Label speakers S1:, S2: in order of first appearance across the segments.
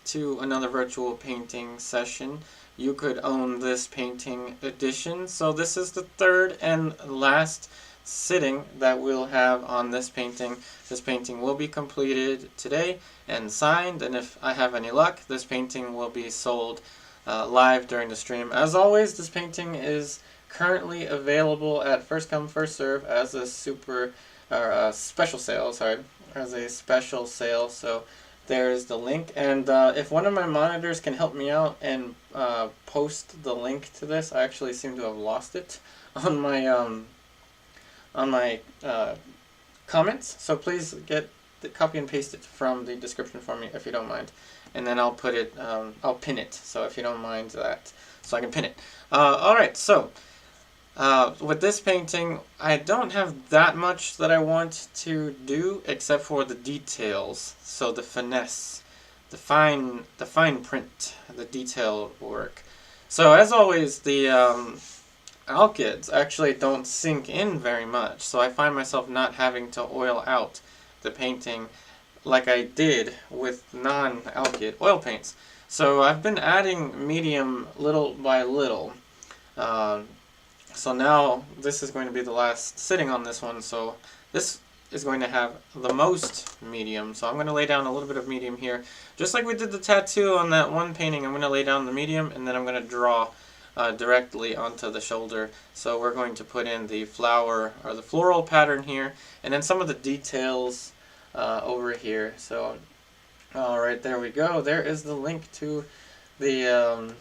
S1: to another virtual painting session. You could own this painting edition. So this is the third and last sitting that we'll have on this painting. This painting will be completed today and signed, and if I have any luck, this painting will be sold live during the stream. As always, this painting is currently available at first come first serve as a special sale. As a special sale. So there's the link, and if one of my monitors can help me out and post the link to this, I actually seem to have lost it on my comments. So please copy and paste it from the description for me if you don't mind, and then I'll put it. I'll pin it. So if you don't mind that, so I can pin it. All right. So. With this painting, I don't have that much that I want to do except for the details. So the finesse, the fine print, the detail work. So as always, the ALKYDs actually don't sink in very much. So I find myself not having to oil out the painting like I did with non-ALKYD oil paints. So I've been adding medium little by little. So now this is going to be the last sitting on this one, so this is going to have the most medium. So I'm going to lay down a little bit of medium here. Just like we did the tattoo on that one painting, I'm going to lay down the medium and then I'm going to draw directly onto the shoulder. So we're going to put in the flower or the floral pattern here, and then some of the details over here. So alright, there we go. There is the link to the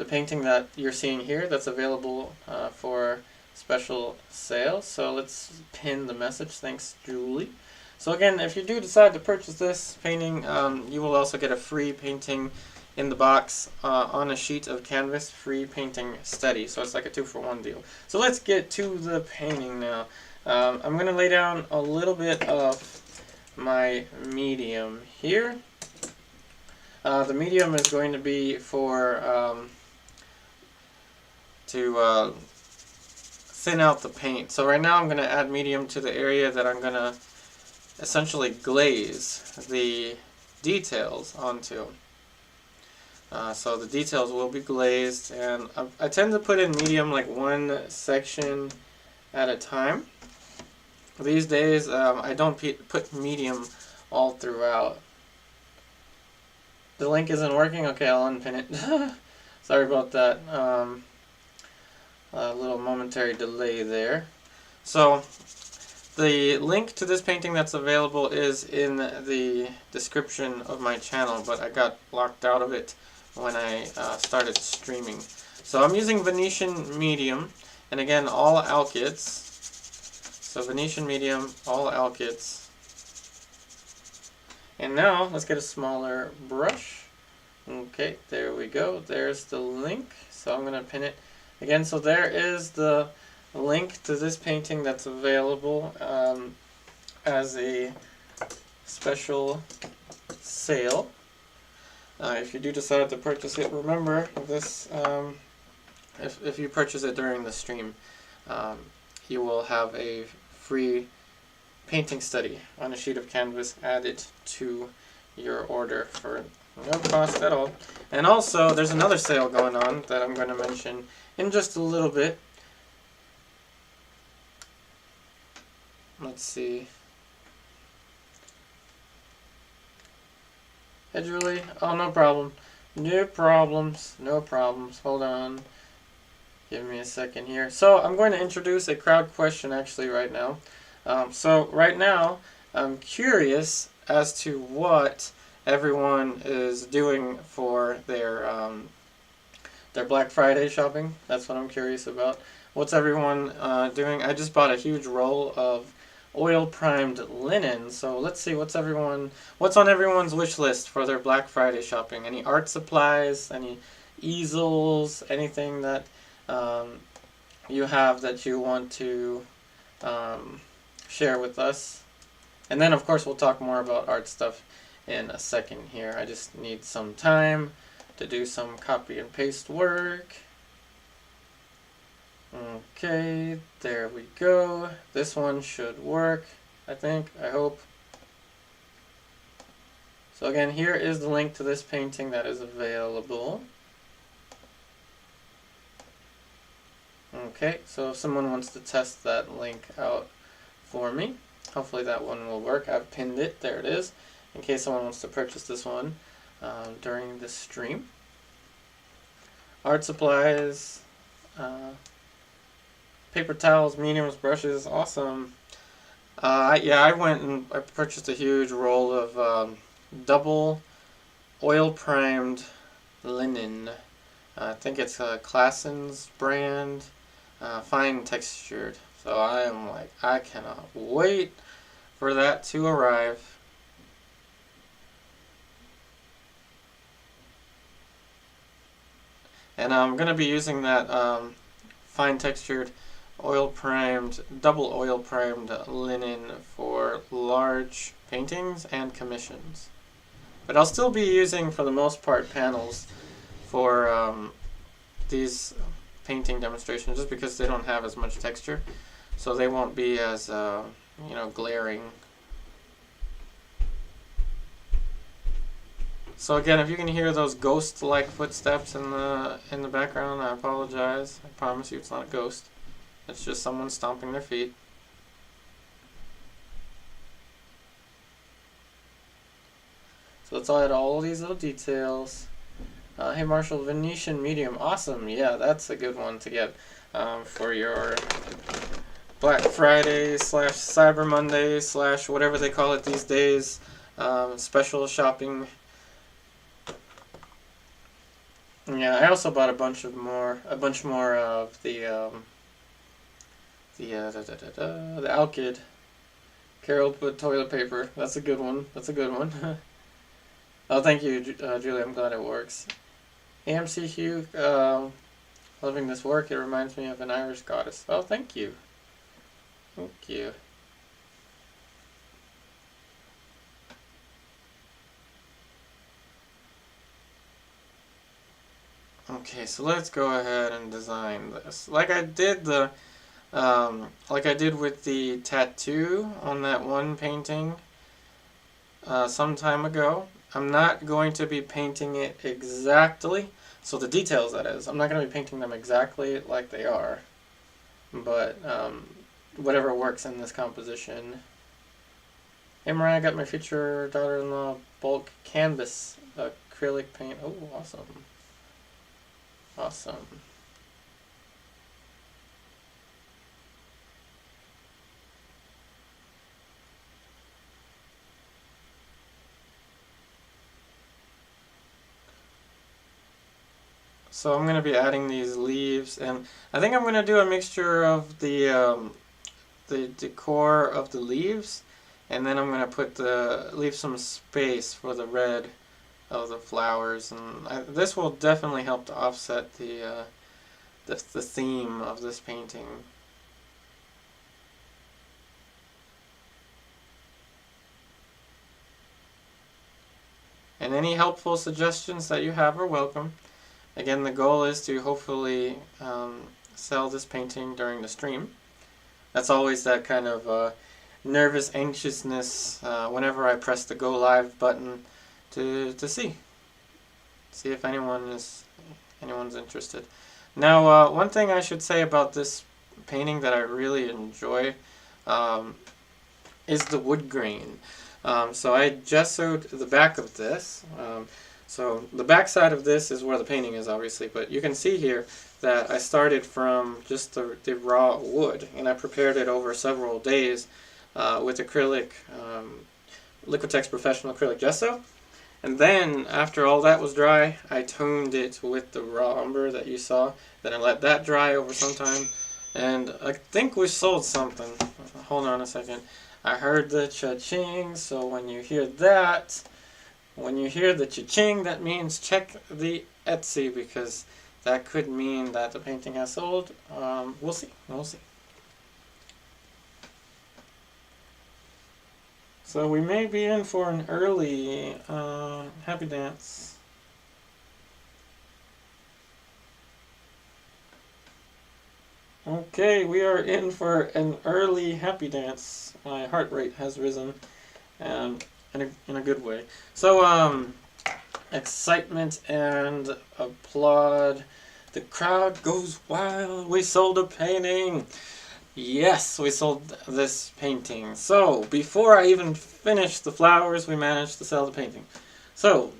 S1: painting that you're seeing here that's available for special sale. So let's pin the message. Thanks, Julie. So again, if you do decide to purchase this painting, you will also get a free painting in the box on a sheet of canvas, free painting study. So it's like a 2-for-1 deal. So let's get to the painting now. I'm going to lay down a little bit of my medium here. The medium is going to be for to thin out the paint. So right now I'm going to add medium to the area that I'm going to essentially glaze the details onto. So the details will be glazed, and I tend to put in medium like one section at a time. These days I don't put medium all throughout. The link isn't working? Okay, I'll unpin it. Sorry about that. A little momentary delay there. So the link to this painting that's available is in the description of my channel, but I got locked out of it when I started streaming. So I'm using Venetian medium, and again all ALKYDs. So Venetian medium, all ALKYDs. And now let's get a smaller brush. Okay, there we go. There's the link. So I'm going to pin it again. So there is the link to this painting that's available as a special sale. If you do decide to purchase it, remember this. If you purchase it during the stream, you will have a free painting study on a sheet of canvas added to your order for no cost at all. And also, there's another sale going on that I'm going to mention in just a little bit. Let's see. Hey Julie. Oh, no problem. No problems. No problems. Hold on. Give me a second here. So I'm going to introduce a crowd question actually right now. So right now, I'm curious as to what everyone is doing for their Black Friday shopping. That's what I'm curious about. What's everyone doing? I just bought a huge roll of oil primed linen. So let's see what's on everyone's wish list for their Black Friday shopping. Any art supplies? Any easels? Anything that you have that you want to share with us? And then of course we'll talk more about art stuff in a second here. I just need some time to do some copy and paste work. Okay, there we go. This one should work, I think, I hope. So again, here is the link to this painting that is available. Okay, so if someone wants to test that link out for me, hopefully that one will work. I've pinned it, there it is, in case someone wants to purchase this one during the stream. Art supplies, paper towels, mediums, brushes, awesome. Yeah, I went and I purchased a huge roll of double oil primed linen. I think it's Klassen's brand, fine textured. So I am like, I cannot wait for that to arrive. And I'm going to be using that fine textured oil primed, double oil primed linen for large paintings and commissions. But I'll still be using, for the most part, panels for these painting demonstrations, just because they don't have as much texture, so they won't be as you know, glaring. So again, if you can hear those ghost-like footsteps in the background, I apologize. I promise you it's not a ghost. It's just someone stomping their feet. So let's add all these little details. Hey Marshall, Venetian medium, awesome. Yeah, that's a good one to get for your Black Friday / Cyber Monday / whatever they call it these days, special shopping. Yeah, I also bought a bunch more of the ALKYD Carol put toilet paper. That's a good one. That's a good one. Oh, thank you, Julie. I'm glad it works. AMC Hugh, loving this work. It reminds me of an Irish goddess. Oh, thank you. Thank you. Okay, so let's go ahead and design this. Like I did with the tattoo on that one painting some time ago. I'm not going to be painting it exactly, so the details, that is. I'm not going to be painting them exactly like they are, but whatever works in this composition. Hey Mariah, I got my future daughter-in-law bulk canvas acrylic paint. Oh, awesome. Awesome. So I'm going to be adding these leaves, and I think I'm going to do a mixture of the decor of the leaves, and then I'm going to leave some space for the red of the flowers, and this will definitely help to offset the theme of this painting. And any helpful suggestions that you have are welcome. Again, the goal is to hopefully sell this painting during the stream. That's always that kind of nervous anxiousness whenever I press the go live button to see if anyone's interested. Now, one thing I should say about this painting that I really enjoy is the wood grain. So I gessoed the back of this. So the back side of this is where the painting is, obviously, but you can see here that I started from just the raw wood, and I prepared it over several days with acrylic, Liquitex Professional Acrylic Gesso. And then, after all that was dry, I toned it with the raw umber that you saw. Then I let that dry over some time, and I think we sold something. Hold on a second. I heard the cha-ching, so when you hear that, when you hear the cha-ching, that means check the Etsy, because that could mean that the painting has sold. We'll see. We'll see. So we may be in for an early happy dance. Okay, we are in for an early happy dance. My heart rate has risen. And in a good way. So excitement and applaud. The crowd goes wild. We sold a painting. Yes, we sold this painting. So before I even finished the flowers, we managed to sell the painting. So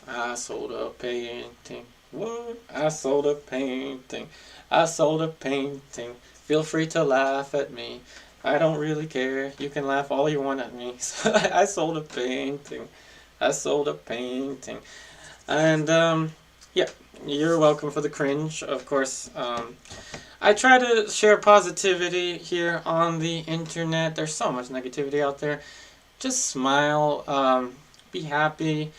S1: I sold a painting. What? I sold a painting. I sold a painting. Feel free to laugh at me. I don't really care. You can laugh all you want at me. So I sold a painting. I sold a painting. And yeah, you're welcome for the cringe, of course. I try to share positivity here on the internet. There's so much negativity out there. Just smile, be happy,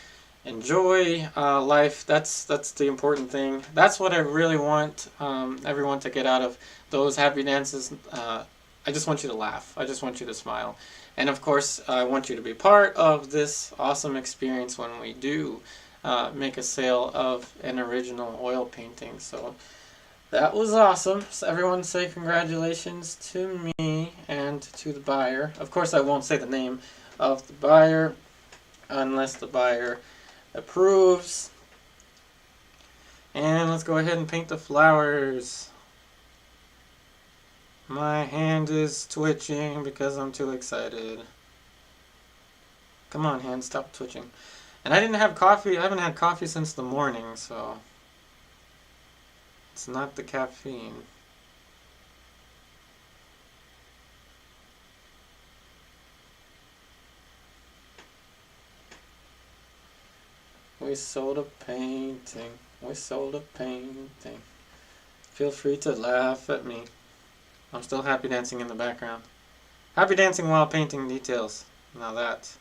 S1: enjoy life. That's the important thing. That's what I really want everyone to get out of those happy dances. I just want you to laugh. I just want you to smile. And of course, I want you to be part of this awesome experience when we do make a sale of an original oil painting. So that was awesome. So everyone say congratulations to me and to the buyer. Of course, I won't say the name of the buyer unless the buyer approves. And let's go ahead and paint the flowers. My hand is twitching because I'm too excited. Come on, hand, stop twitching. And I didn't have coffee. I haven't had coffee since the morning, so it's not the caffeine. We sold a painting. We sold a painting. Feel free to laugh at me. I'm still happy dancing in the background. Happy dancing while painting details. Now that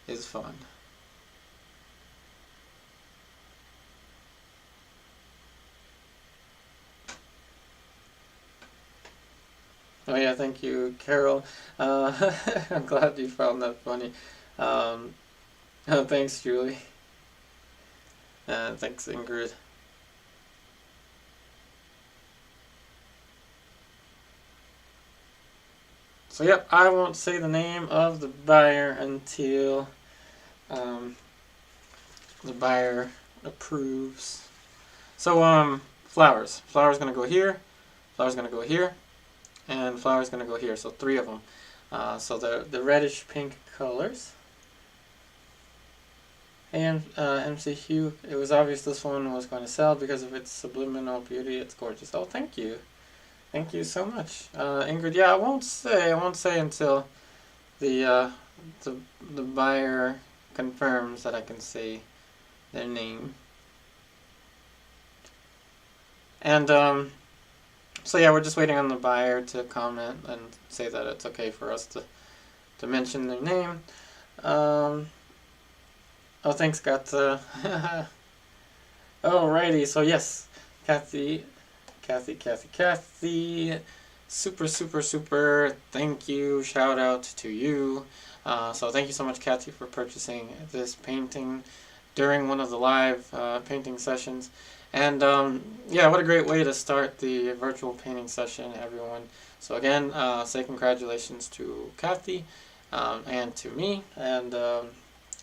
S1: is fun. Oh yeah, thank you, Carol. I'm glad you found that funny. Oh, thanks, Julie. Thanks, Ingrid. So yep, I won't say the name of the buyer until the buyer approves. So flowers. Flowers gonna go here. Flowers gonna go here, and flowers gonna go here. So 3 of them. So the reddish pink colors. And MC Hugh, it was obvious this one was going to sell because of its subliminal beauty. It's gorgeous. Oh, thank you. Thank you so much, Ingrid. Yeah, I won't say until the buyer confirms that I can say their name. And so yeah, we're just waiting on the buyer to comment and say that it's okay for us to mention their name. Oh, thanks, Gata. Alrighty, so yes, Kathy. Super, thank you, shout out to you. So thank you so much, Kathy, for purchasing this painting during one of the live painting sessions. And yeah, what a great way to start the virtual painting session, everyone. So again, say congratulations to Kathy and to me. And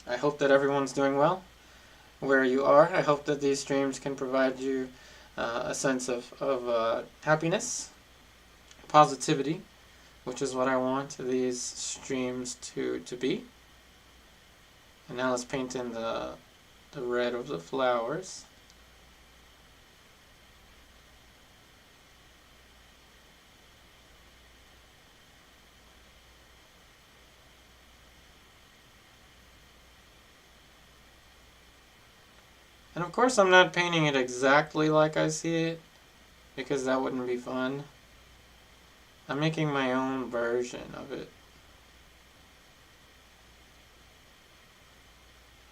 S1: I hope that everyone's doing well where you are. I hope that these streams can provide you a sense of happiness, positivity, which is what I want these streams to be. And now let's paint in the red of the flowers. And of course I'm not painting it exactly like I see it, because that wouldn't be fun. I'm making my own version of it.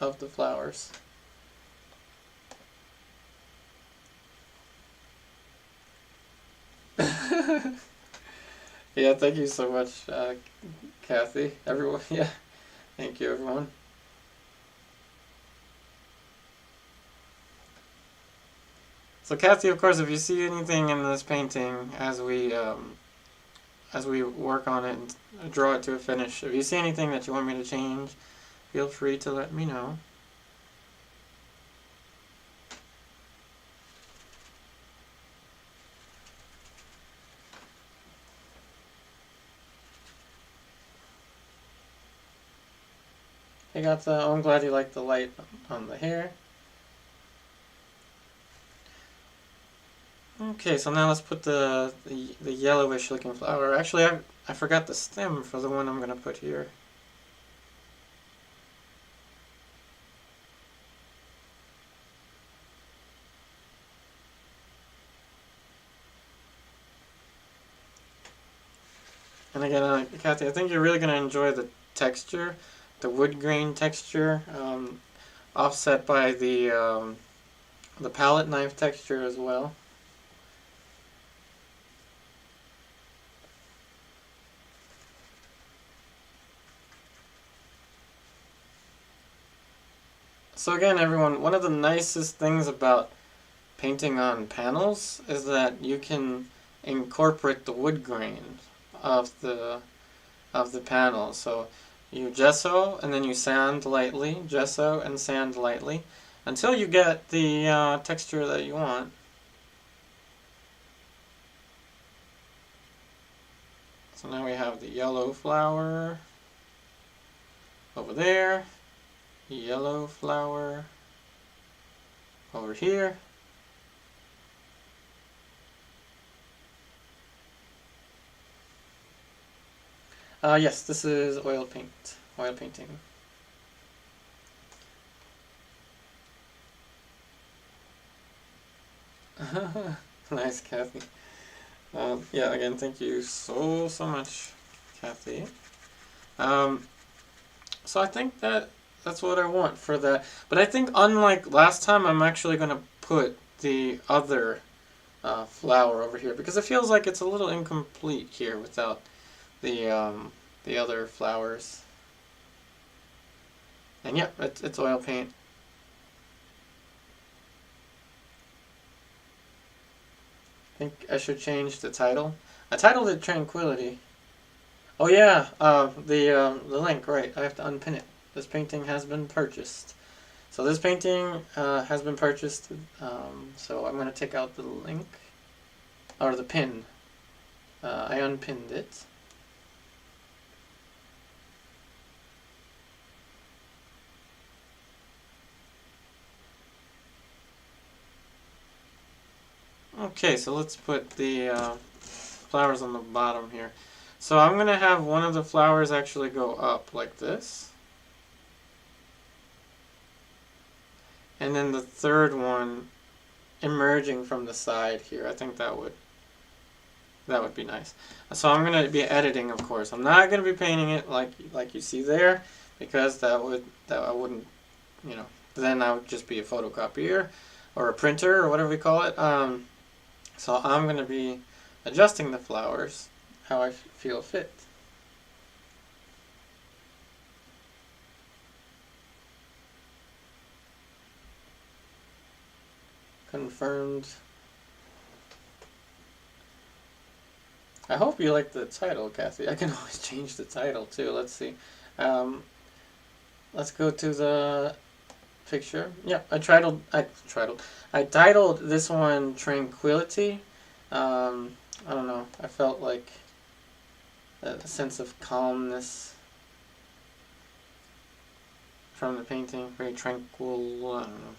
S1: Of the flowers. Yeah, thank you so much, Kathy. Everyone, yeah. Thank you, everyone. So Kathy, of course, if you see anything in this painting as we as we work on it and draw it to a finish. If you see anything that you want me to change, feel free to let me know. I got the, oh, I'm glad you like the light on the hair. Okay, so now let's put the yellowish looking flower. Actually, I forgot the stem for the one I'm going to put here. And again, Kathy, I think you're really going to enjoy the texture, the wood grain texture, offset by the palette knife texture as well. So again, everyone, one of the nicest things about painting on panels is that you can incorporate the wood grain of the panel. So you gesso and then you sand lightly, gesso and sand lightly, until you get the texture that you want. So now we have the yellow flower over there, yellow flower over here. Yes, this is oil painting. Nice, Kathy. Yeah, again, thank you so much, Kathy. So I think that's what I want for that. But I think unlike last time, I'm actually going to put the other flower over here because it feels like it's a little incomplete here without the other flowers. And yeah, it's oil paint. I think I should change the title. I titled it Tranquility. Oh yeah, the link, right, I have to unpin it. This painting has been purchased. So this painting has been purchased, so I'm going to take out the link, or the pin. I unpinned it. Okay, so let's put the flowers on the bottom here. So I'm going to have one of the flowers actually go up like this. And then the third one emerging from the side here. I think that would be nice. So I'm going to be editing, of course. I'm not going to be painting it like you see there, because I wouldn't, you know, then I would just be a photocopier or a printer or whatever we call it. So I'm going to be adjusting the flowers how I feel fit. Confirmed. I hope you like the title, Kathy. I can always change the title too. Let's see. Let's go to the picture. Yeah, I titled this one Tranquility. I don't know. I felt like a sense of calmness from the painting. Very tranquil. I don't know.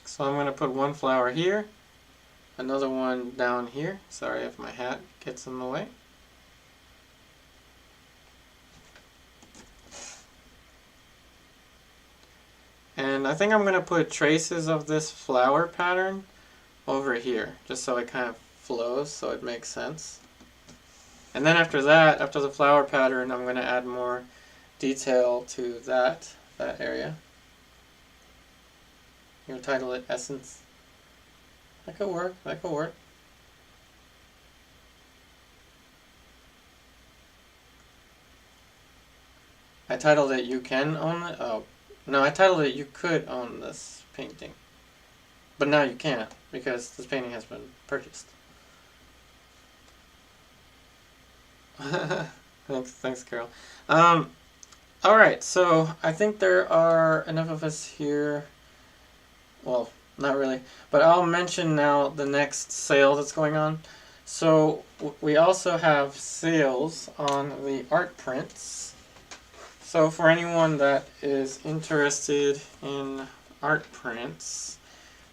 S1: So I'm going to put one flower here, another one down here. Sorry if my hat gets in the way. And I think I'm going to put traces of this flower pattern over here, just so it kind of flows, so it makes sense. And then after that, after the flower pattern, I'm going to add more detail to that area. You title it Essence. That could work. That could work. I titled it "You Can Own It." Oh, no, I titled it "You Could Own This Painting," but now you can't because this painting has been purchased. Thanks, Carol. All right, so I think there are enough of us here. Well, not really, but I'll mention now the next sale that's going on. So we also have sales on the art prints. So for anyone that is interested in art prints,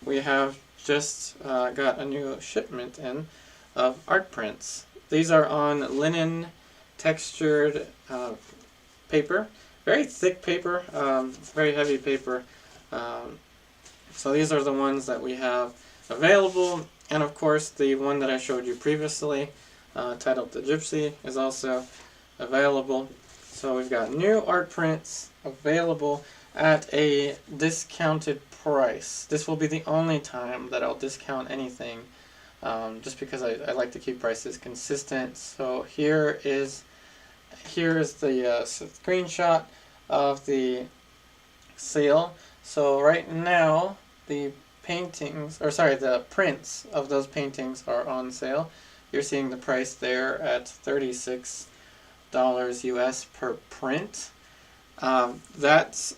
S1: we have just got a new shipment in of art prints. These are on linen textured paper, very thick paper, very heavy paper. So these are the ones that we have available, and of course the one that I showed you previously, titled The Gypsy, is also available. So we've got new art prints available at a discounted price. This will be the only time that I'll discount anything, just because I like to keep prices consistent. So here is the screenshot of the sale. So right now the the prints of those paintings are on sale. You're seeing the price there at $36 US per print. That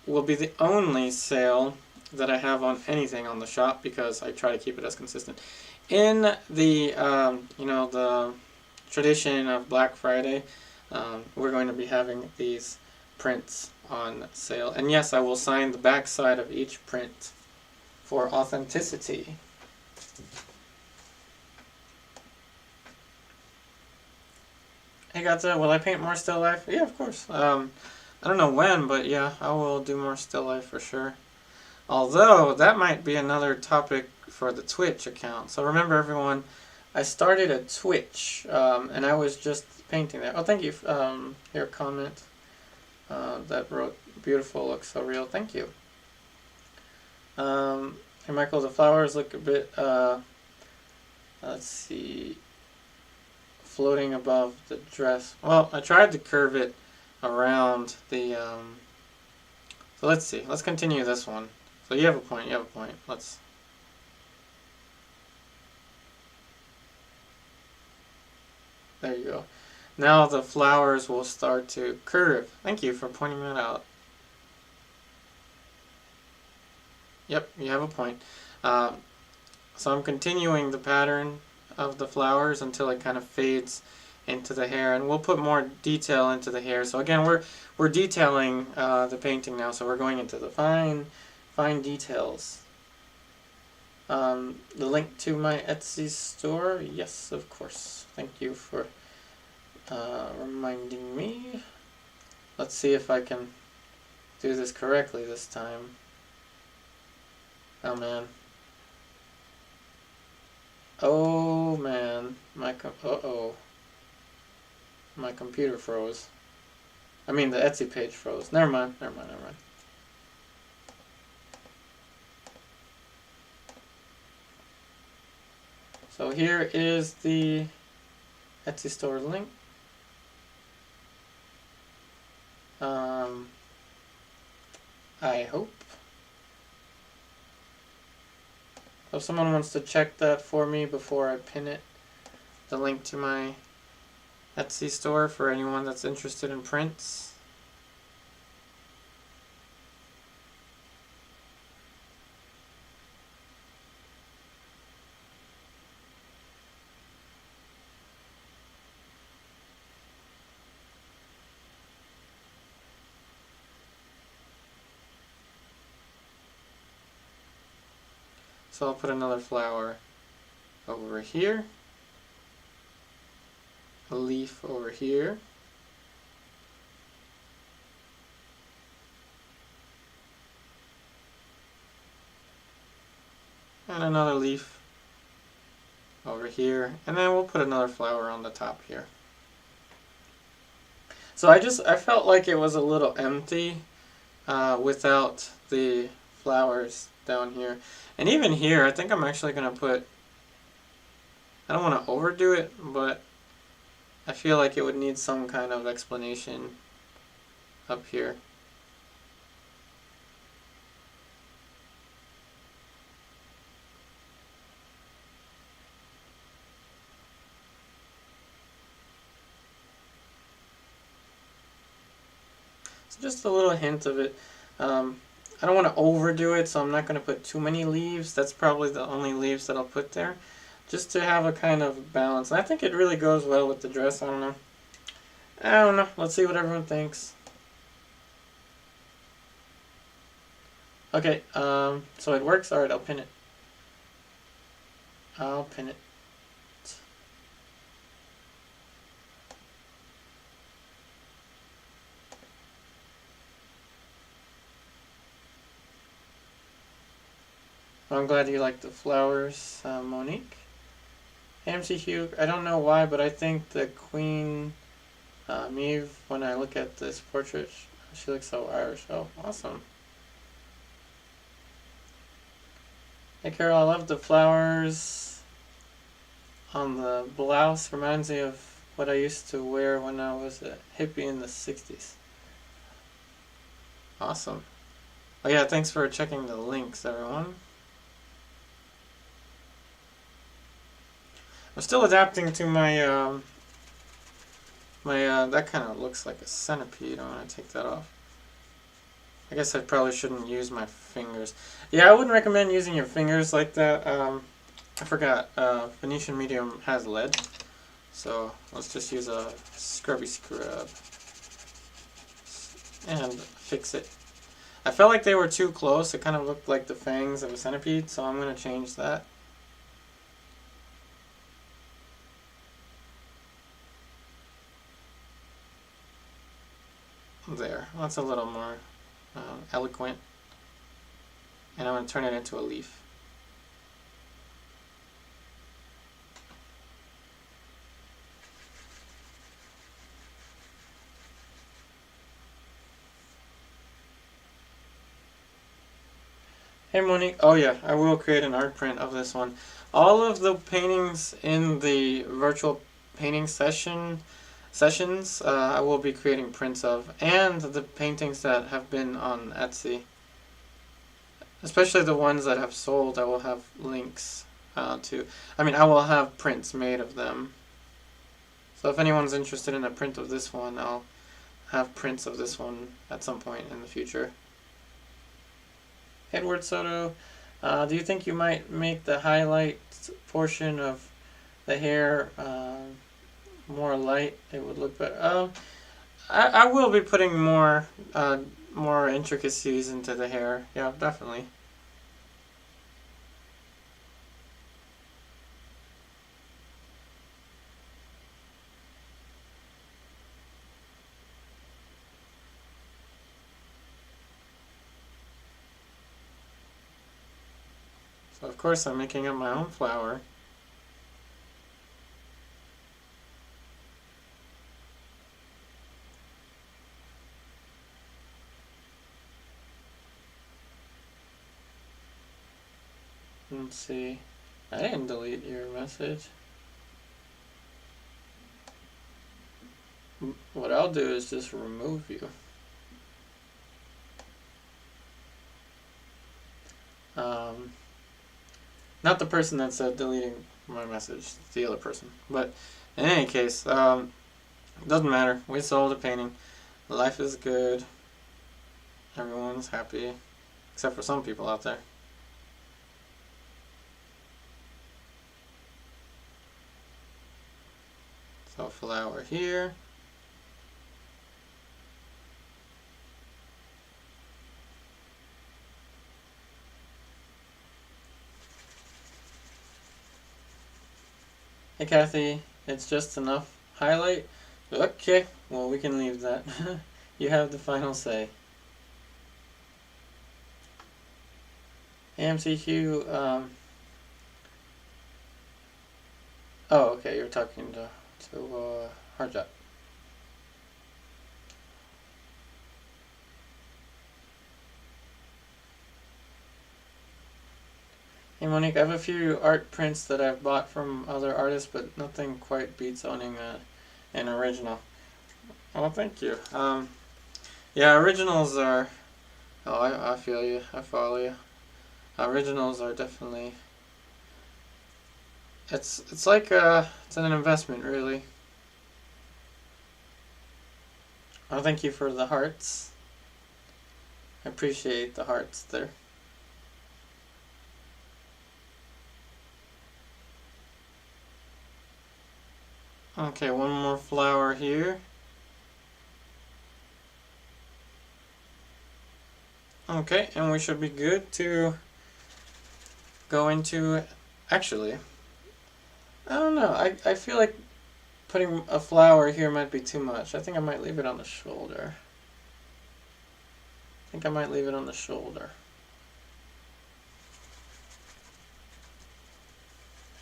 S1: will be the only sale that I have on anything on the shop because I try to keep it as consistent. In the the tradition of Black Friday, we're going to be having these prints on sale. And yes, I will sign the back side of each print for authenticity. Hey Gata, will I paint more still life? Yeah, of course. I don't know when, but yeah, I will do more still life for sure. Although, that might be another topic for the Twitch account. So remember everyone, I started a Twitch, and I was just painting there. Oh, thank you. Your comment that wrote, "Beautiful, looks so real." Thank you. Hey Michael, the flowers look a bit, let's see, floating above the dress. Well, I tried to curve it around the, so let's see. Let's continue this one. So you have a point, Let's... There you go. Now the flowers will start to curve. Thank you for pointing that out. Yep, you have a point. So I'm continuing the pattern of the flowers until it kind of fades into the hair, and we'll put more detail into the hair. So again, we're detailing the painting now, so we're going into the fine details. The link to my Etsy store, yes, of course. Thank you for reminding me. Let's see if I can do this correctly this time. Oh man. Oh man. My computer froze. I mean the Etsy page froze. Never mind. So here is the Etsy store link. I hope. If someone wants to check that for me before I pin it, the link to my Etsy store for anyone that's interested in prints. So I'll put another flower over here, a leaf over here, and another leaf over here, and then we'll put another flower on the top here. So I felt like it was a little empty without the flowers down here. And even here, I think I'm actually going to put, I don't want to overdo it, but I feel like it would need some kind of explanation up here. So just a little hint of it. I don't want to overdo it, so I'm not going to put too many leaves. That's probably the only leaves that I'll put there, just to have a kind of balance. And I think it really goes well with the dress. I don't know. Let's see what everyone thinks. Okay, so it works. Alright, I'll pin it. I'll pin it. I'm glad you like the flowers, Monique. AMC Hugh, I don't know why, but I think the Queen Maeve, when I look at this portrait, she looks so Irish. Oh, awesome. Hey Carol, I love the flowers on the blouse. Reminds me of what I used to wear when I was a hippie in the 60s. Awesome. Oh yeah, thanks for checking the links, everyone. I'm still adapting to my, that kind of looks like a centipede. I want to take that off. I guess I probably shouldn't use my fingers. Yeah, I wouldn't recommend using your fingers like that. I forgot, Venetian Medium has lead. So let's just use a scrubby scrub and fix it. I felt like they were too close. It kind of looked like the fangs of a centipede, so I'm going to change that. There, that's a little more eloquent. And I'm going to turn it into a leaf. Hey Monique, oh yeah, I will create an art print of this one. All of the paintings in the virtual painting sessions, I will be creating prints of, and the paintings that have been on Etsy. Especially the ones that have sold, I will have links to. I mean, I will have prints made of them. So if anyone's interested in a print of this one, I'll have prints of this one at some point in the future. Edward Soto, do you think you might make the highlight portion of the hair more light? It would look better. I will be putting more intricacies into the hair. Yeah, definitely. So of course I'm making up my own flower. Let's see. I didn't delete your message. What I'll do is just remove you. Not the person that said deleting my message, the other person. But in any case, doesn't matter. We sold a painting. Life is good. Everyone's happy, except for some people out there. So flower here. Hey Kathy, it's just enough highlight? Okay, well we can leave that. You have the final say. AMCQ, oh okay, you're talking to Hardjot. Hey Monique, I have a few art prints that I've bought from other artists, but nothing quite beats owning an original. Oh, thank you. Yeah, originals are. Oh, I feel you. I follow you. Originals are definitely. It's like it's an investment, really. Oh, thank you for the hearts. I appreciate the hearts there. Okay, one more flower here. Okay, and we should be good to go into. Actually, I don't know. I feel like putting a flower here might be too much. I think I might leave it on the shoulder. I think I might leave it on the shoulder.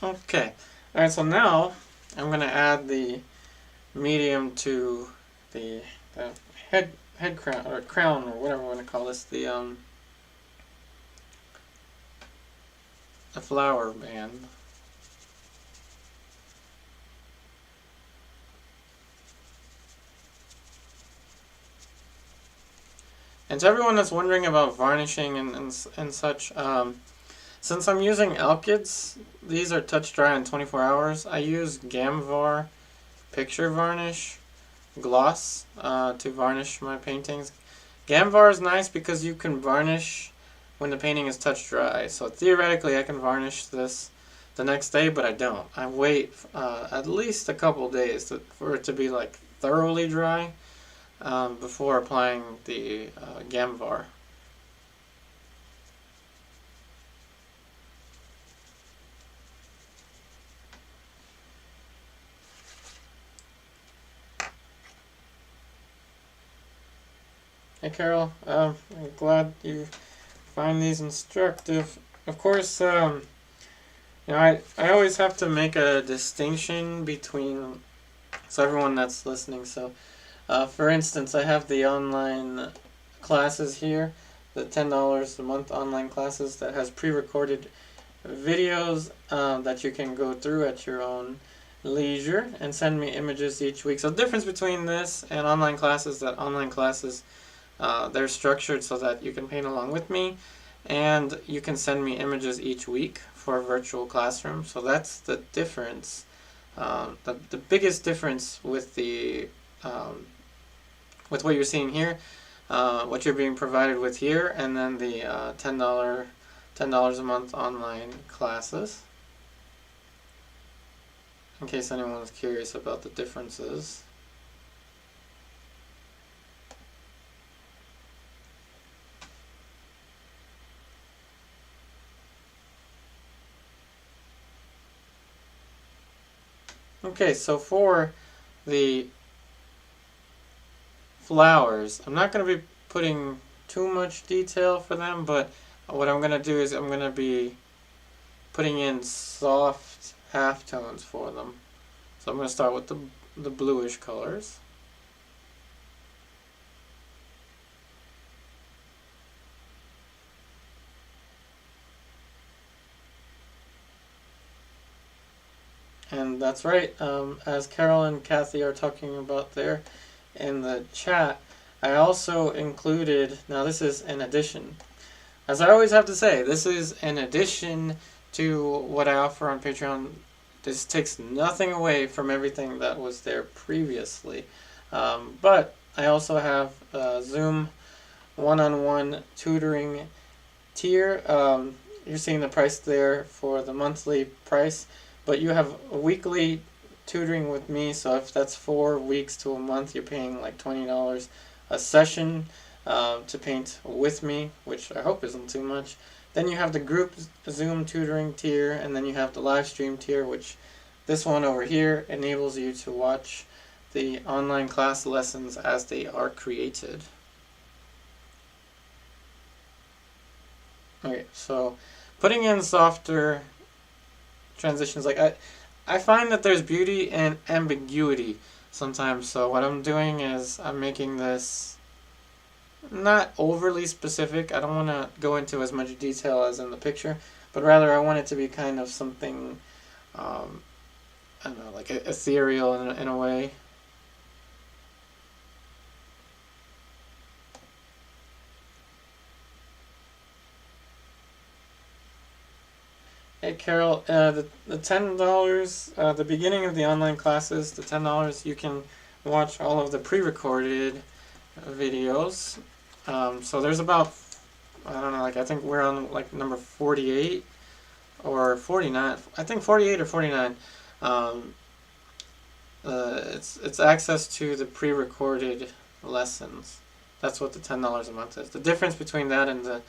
S1: Okay. Alright, so now I'm going to add the medium to the head crown, or crown, or whatever we want to call this, the flower band. And to everyone that's wondering about varnishing and such, since I'm using ALKYDs, these are touch dry in 24 hours. I use Gamboge picture varnish gloss to varnish my paintings. Gamboge is nice because you can varnish when the painting is touch dry. So theoretically I can varnish this the next day, but I don't. I wait at least a couple days for it to be like thoroughly dry before applying the Gamboge. Hey Carol, I'm glad you find these instructive. Of course, you know, I always have to make a distinction between, so everyone that's listening, so for instance, I have the online classes here, the $10 a month online classes that has pre-recorded videos that you can go through at your own leisure and send me images each week. So the difference between this and online classes, that online classes, they're structured so that you can paint along with me, and you can send me images each week for a virtual classroom. So that's the difference. The biggest difference with the with what you're seeing here, what you're being provided with here, and then the $10 a month online classes. In case anyone's curious about the differences. Okay, so for the flowers, I'm not going to be putting too much detail for them, but what I'm going to do is I'm going to be putting in soft halftones for them. So I'm going to start with the bluish colors. And that's right, as Carol and Kathy are talking about there in the chat, I also included, now this is an addition. As I always have to say, this is an addition to what I offer on Patreon. This takes nothing away from everything that was there previously. But I also have a Zoom one-on-one tutoring tier. You're seeing the price there for the monthly price. But you have a weekly tutoring with me, so if that's 4 weeks to a month, you're paying like $20 a session to paint with me, which I hope isn't too much. Then you have the group Zoom tutoring tier, and then you have the live stream tier, which this one over here enables you to watch the online class lessons as they are created. Okay, so putting in softer transitions, like I find that there's beauty and ambiguity sometimes. So what I'm doing is I'm making this not overly specific. I don't want to go into as much detail as in the picture, but rather I want it to be kind of something, I don't know, like ethereal in a way. Carol, the $10, the beginning of the online classes, the $10, you can watch all of the pre-recorded videos. So there's about, I don't know, like I think we're on like number 48 or 49. I think 48 or 49. It's access to the pre-recorded lessons. That's what the $10 a month is. The difference between that and the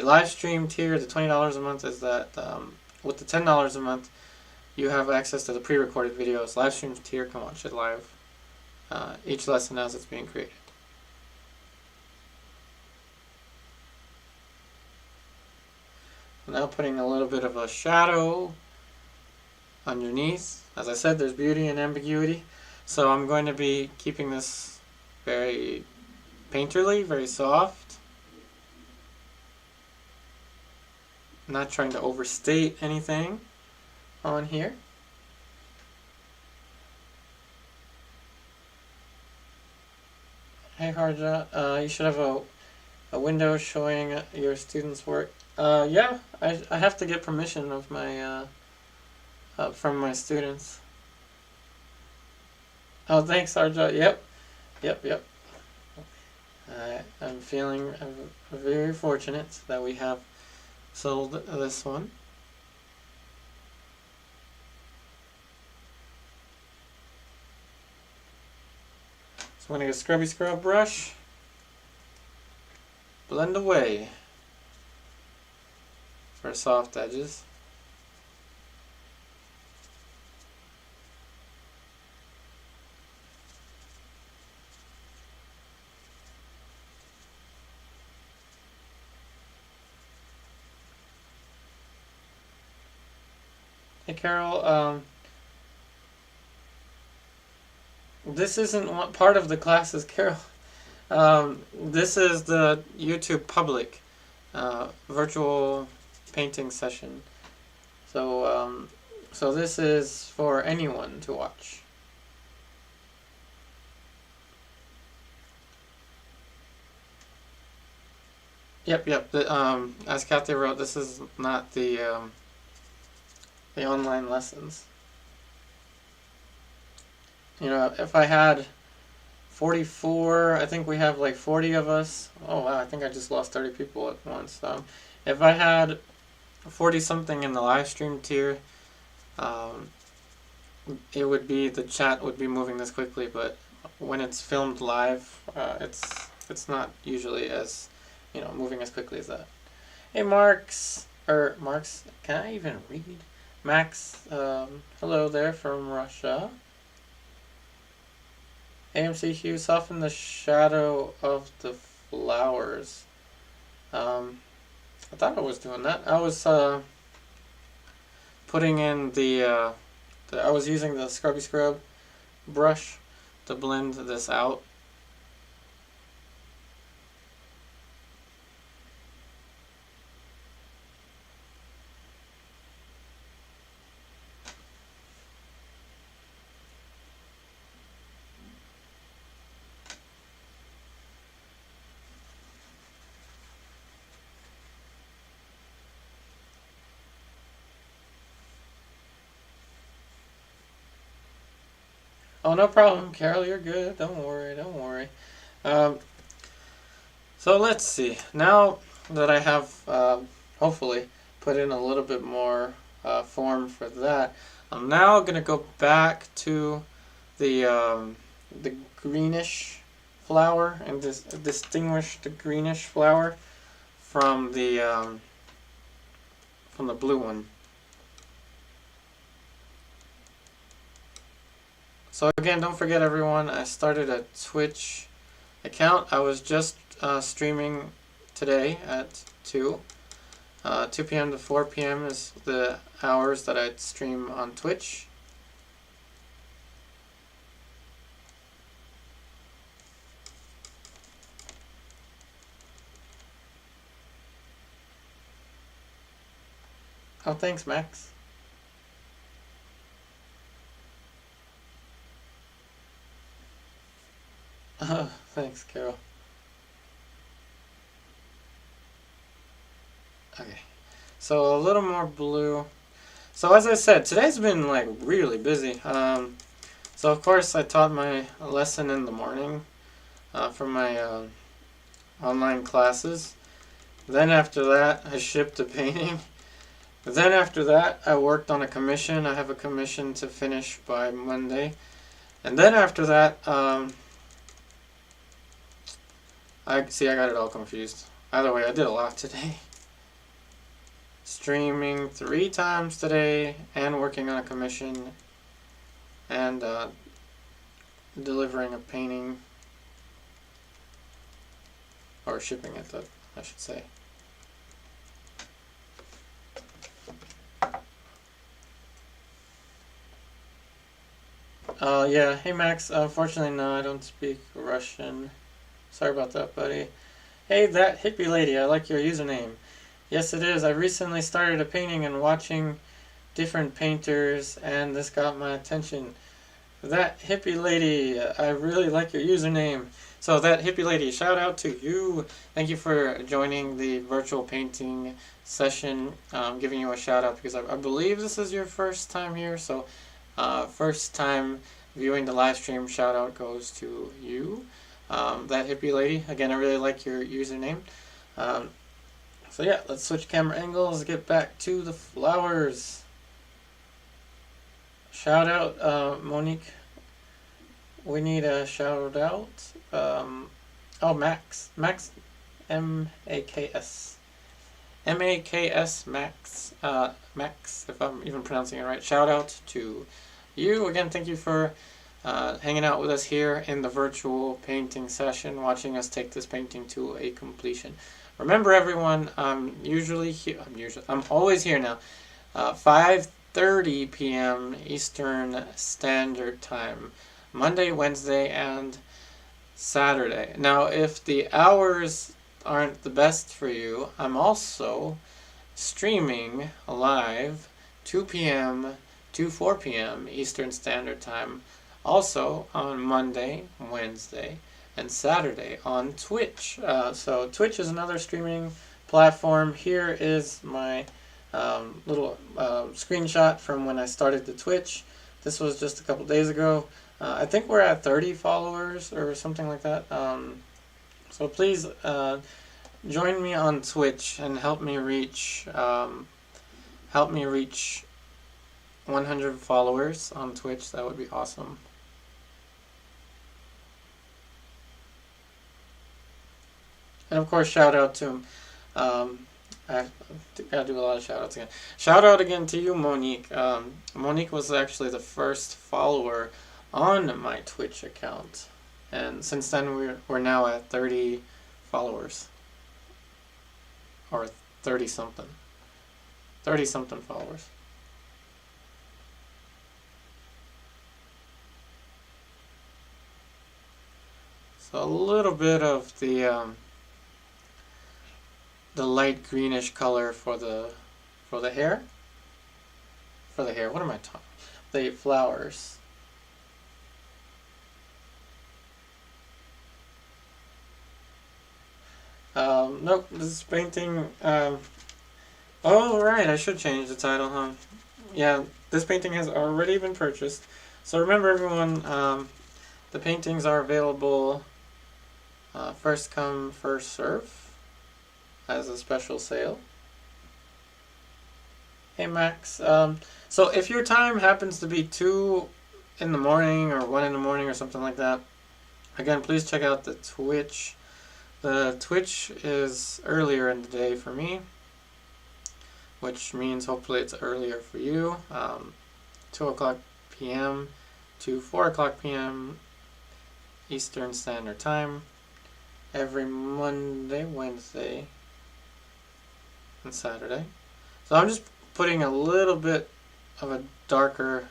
S1: live stream tier, the $20 a month, is that with the $10 a month, you have access to the pre-recorded videos. Live stream tier can watch it live, each lesson as it's being created. Now putting a little bit of a shadow underneath. As I said, there's beauty in ambiguity. So I'm going to be keeping this very painterly, very soft. Not trying to overstate anything on here. Hey Harja, you should have a window showing your students' work. Yeah, I have to get permission of my from my students. Oh, thanks Harja. Yep. I'm feeling very fortunate that we have sold this one. So I'm going to get a scrubby scrub brush, blend away for soft edges. Hey Carol, this isn't part of the classes, Carol. This is the YouTube public virtual painting session. So so this is for anyone to watch. Yep. As Kathy wrote, this is not the online lessons. You know, if I had 44, I think we have like 40 of us. Oh wow, I think I just lost 30 people at once. If I had 40 something in the live stream tier, it would be, the chat would be moving this quickly, but when it's filmed live, it's not usually as, you know, moving as quickly as that. Hey Marks, can I even read? Max, hello there from Russia. AMC Hue, soften the shadow of the flowers. I thought I was doing that. I was putting in I was using the Scrubby Scrub brush to blend this out. Oh, no problem, Carol, you're good. Don't worry. So let's see. Now that I have hopefully put in a little bit more form for that, I'm now going to go back to the greenish flower and distinguish the greenish flower from the blue one. So again, don't forget everyone, I started a Twitch account. I was just streaming today at 2 p.m. to 4 p.m. is the hours that I stream on Twitch. Oh, thanks, Max. Thanks, Carol. Okay, so a little more blue So as I said, today's been like really busy. So of course I taught my lesson in the morning for my online classes. Then after that I shipped a painting. Then after that I worked on a commission. I have a commission to finish by Monday. And then after that, I got it all confused. Either way, I did a lot today. Streaming 3 times today, and working on a commission, and delivering a painting, or shipping it, I should say. Yeah, hey Max, unfortunately no, I don't speak Russian. Sorry about that, buddy. Hey, that hippie lady, I like your username. Yes, it is. I recently started a painting and watching different painters, and this got my attention. That hippie lady, I really like your username. So that hippie lady, shout out to you. Thank you for joining the virtual painting session. I'm giving you a shout out because I believe this is your first time here. So first time viewing the live stream, shout out goes to you. That hippie lady, again, I really like your username. So yeah, let's switch camera angles, get back to the flowers. Shout out, Monique. We need a shout out. Oh, Max. Max, M-A-K-S. M-A-K-S, Max. Max, if I'm even pronouncing it right. Shout out to you. Again, thank you for hanging out with us here in the virtual painting session, watching us take this painting to a completion. Remember, everyone, I'm always here now. 5:30 p.m. Eastern Standard Time, Monday, Wednesday, and Saturday. Now, if the hours aren't the best for you, I'm also streaming live 2 p.m. to 4 p.m. Eastern Standard Time, also on Monday, Wednesday, and Saturday on Twitch. So Twitch is another streaming platform. Here is my little screenshot from when I started the Twitch. This was just a couple days ago. I think we're at 30 followers or something like that. So please join me on Twitch and help me reach 100 followers on Twitch. That would be awesome. And of course, shout out to I gotta do a lot of shout outs again. Shout out again to you, Monique. Monique was actually the first follower on my Twitch account, and since then we're now at 30 followers, or 30 something followers. So a little bit of the light greenish color for the hair. What am I talking? The flowers. Nope, this painting, oh right, I should change the title, huh? Yeah, this painting has already been purchased. So remember, everyone, the paintings are available first come, first serve as a special sale. Hey Max, so if your time happens to be 2 in the morning or 1 in the morning or something like that, again, please check out the Twitch. The Twitch is earlier in the day for me, which means hopefully it's earlier for you. 2 o'clock p.m. to 4 o'clock p.m. Eastern Standard Time, every Monday, Wednesday, and Saturday. So I'm just putting a little bit of a darker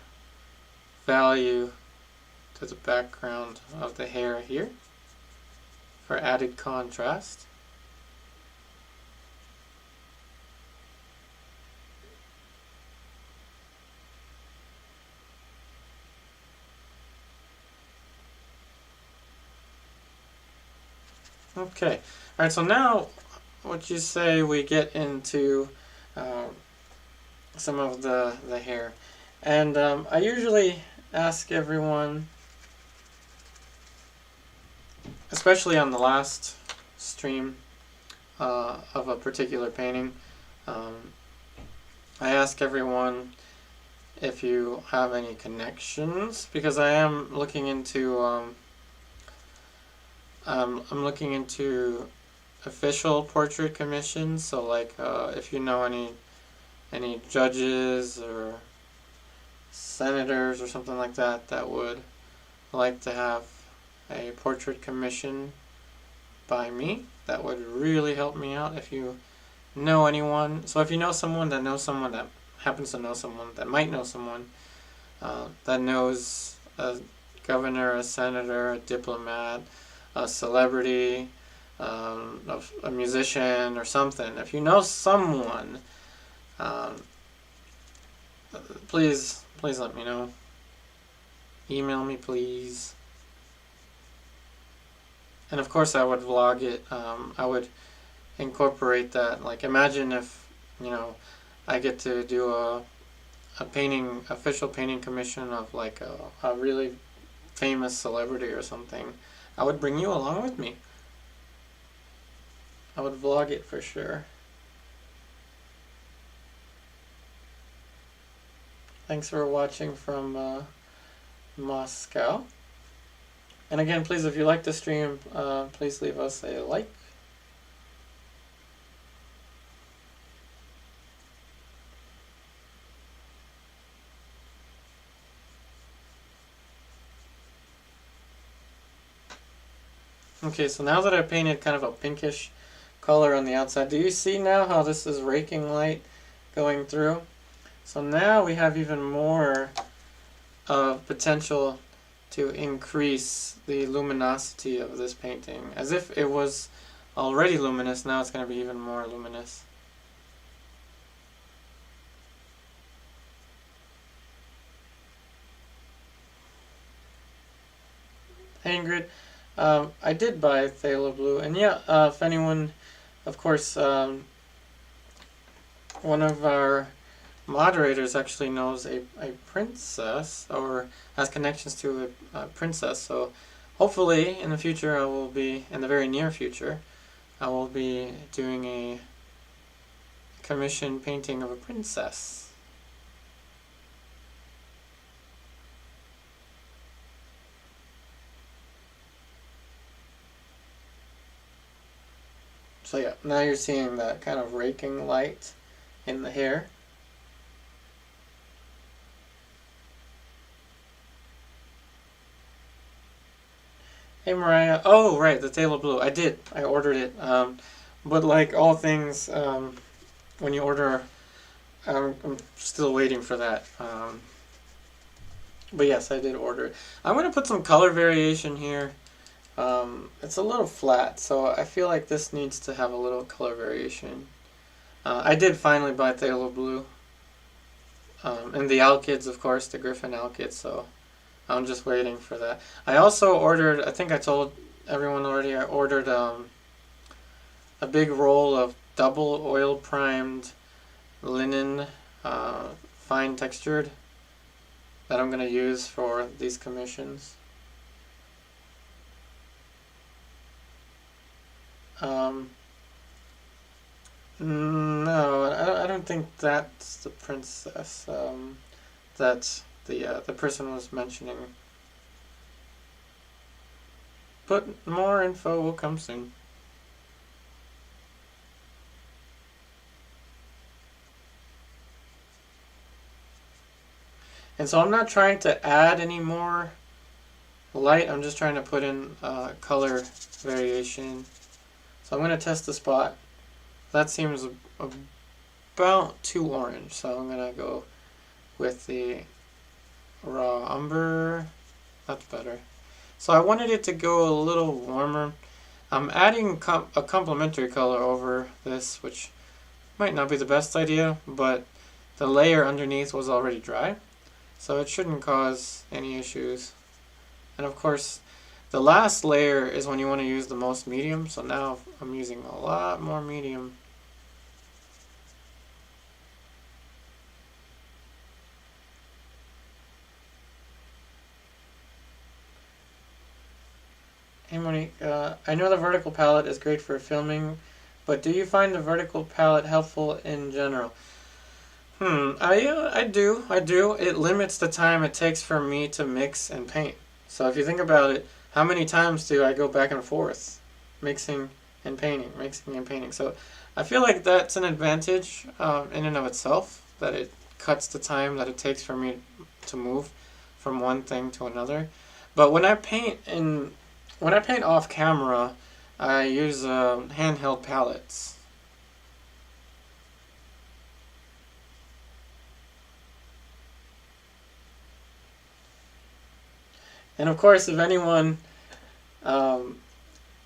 S1: value to the background of the hair here for added contrast. Okay, alright, so now what you say we get into some of the hair. And I usually ask everyone, especially on the last stream of a particular painting, I ask everyone if you have any connections, because I am looking into I'm looking into official portrait commissions. So like if you know any judges or senators or something like that that would like to have a portrait commission by me, that would really help me out. If you know anyone, so if you know someone that knows someone that happens to know someone that might know someone that knows a governor, a senator, a diplomat, a celebrity, a musician or something, if you know someone, please let me know. Email me, please. And of course I would vlog it. I would incorporate that. Like, imagine if, you know, I get to do a official painting commission of like a really famous celebrity or something. I would bring you along with me. I would vlog it for sure. Thanks for watching from Moscow. And again, please, if you like the stream, please leave us a like. Okay, so now that I painted kind of a pinkish color on the outside, do you see now how this is raking light going through? So now we have even more potential to increase the luminosity of this painting. As if it was already luminous, now it's going to be even more luminous. Hey Ingrid, I did buy Phthalo Blue, and yeah, if anyone, of course, one of our moderators actually knows a princess, or has connections to a princess, so hopefully in the future I will be, in the very near future, I will be doing a commission painting of a princess. So yeah, now you're seeing that kind of raking light in the hair. Hey Mariah, oh right, the Phthalo Blue. I ordered it. But like all things, when you order, I'm still waiting for that. But yes, I did order it. I'm going to put some color variation here. It's a little flat, so I feel like this needs to have a little color variation. I did finally buy Phthalo Blue. And the ALKYDs, of course, the Griffin ALKYDs, so I'm just waiting for that. I also ordered, I think I told everyone already, I ordered a big roll of double oil primed linen, fine textured, that I'm going to use for these commissions. No, I don't think that's the princess that the person was mentioning. But more info will come soon. And so I'm not trying to add any more light, I'm just trying to put in color variation. So I'm going to test the spot. That seems about too orange, so I'm going to go with the raw umber. That's better. So I wanted it to go a little warmer. I'm adding a complementary color over this, which might not be the best idea, but the layer underneath was already dry, so it shouldn't cause any issues. And of course, the last layer is when you want to use the most medium, so now I'm using a lot more medium. Hey Monique, I know the vertical palette is great for filming, but do you find the vertical palette helpful in general? I do. It limits the time it takes for me to mix and paint. So if you think about it, how many times do I go back and forth, mixing and painting, mixing and painting? So I feel like that's an advantage in and of itself, that it cuts the time that it takes for me to move from one thing to another. But when I paint off camera, I use handheld palettes. And of course, um,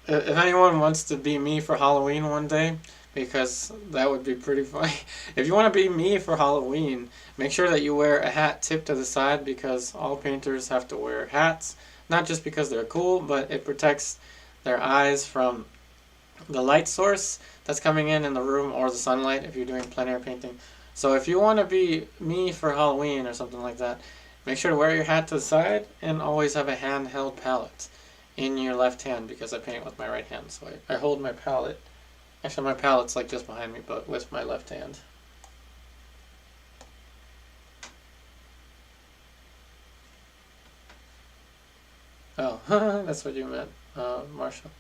S1: if anyone wants to be me for Halloween one day, because that would be pretty funny. If you want to be me for Halloween, make sure that you wear a hat tipped to the side, because all painters have to wear hats. Not just because they're cool, but it protects their eyes from the light source that's coming in the room, or the sunlight if you're doing plein air painting. So if you want to be me for Halloween or something like that, make sure to wear your hat to the side and always have a handheld palette in your left hand, because I paint with my right hand. So I hold my palette. Actually, my palette's like just behind me, but with my left hand. Oh, that's what you meant, Marshall.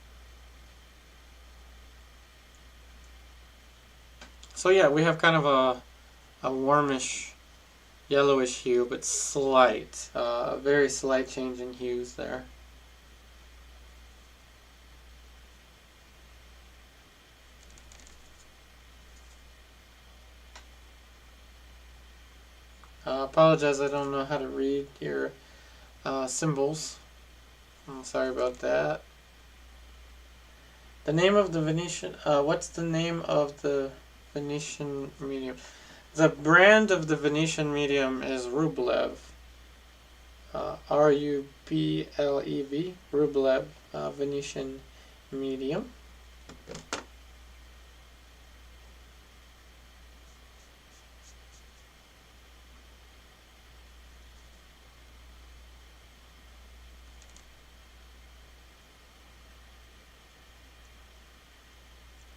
S1: So yeah, we have kind of a warmish, yellowish hue, but slight, very slight change in hues there. Apologize, I don't know how to read your symbols. I'm sorry about that. The name of the Venetian, what's the name of the Venetian medium? The brand of the Venetian medium is Rublev. Rublev, Rublev, Venetian medium.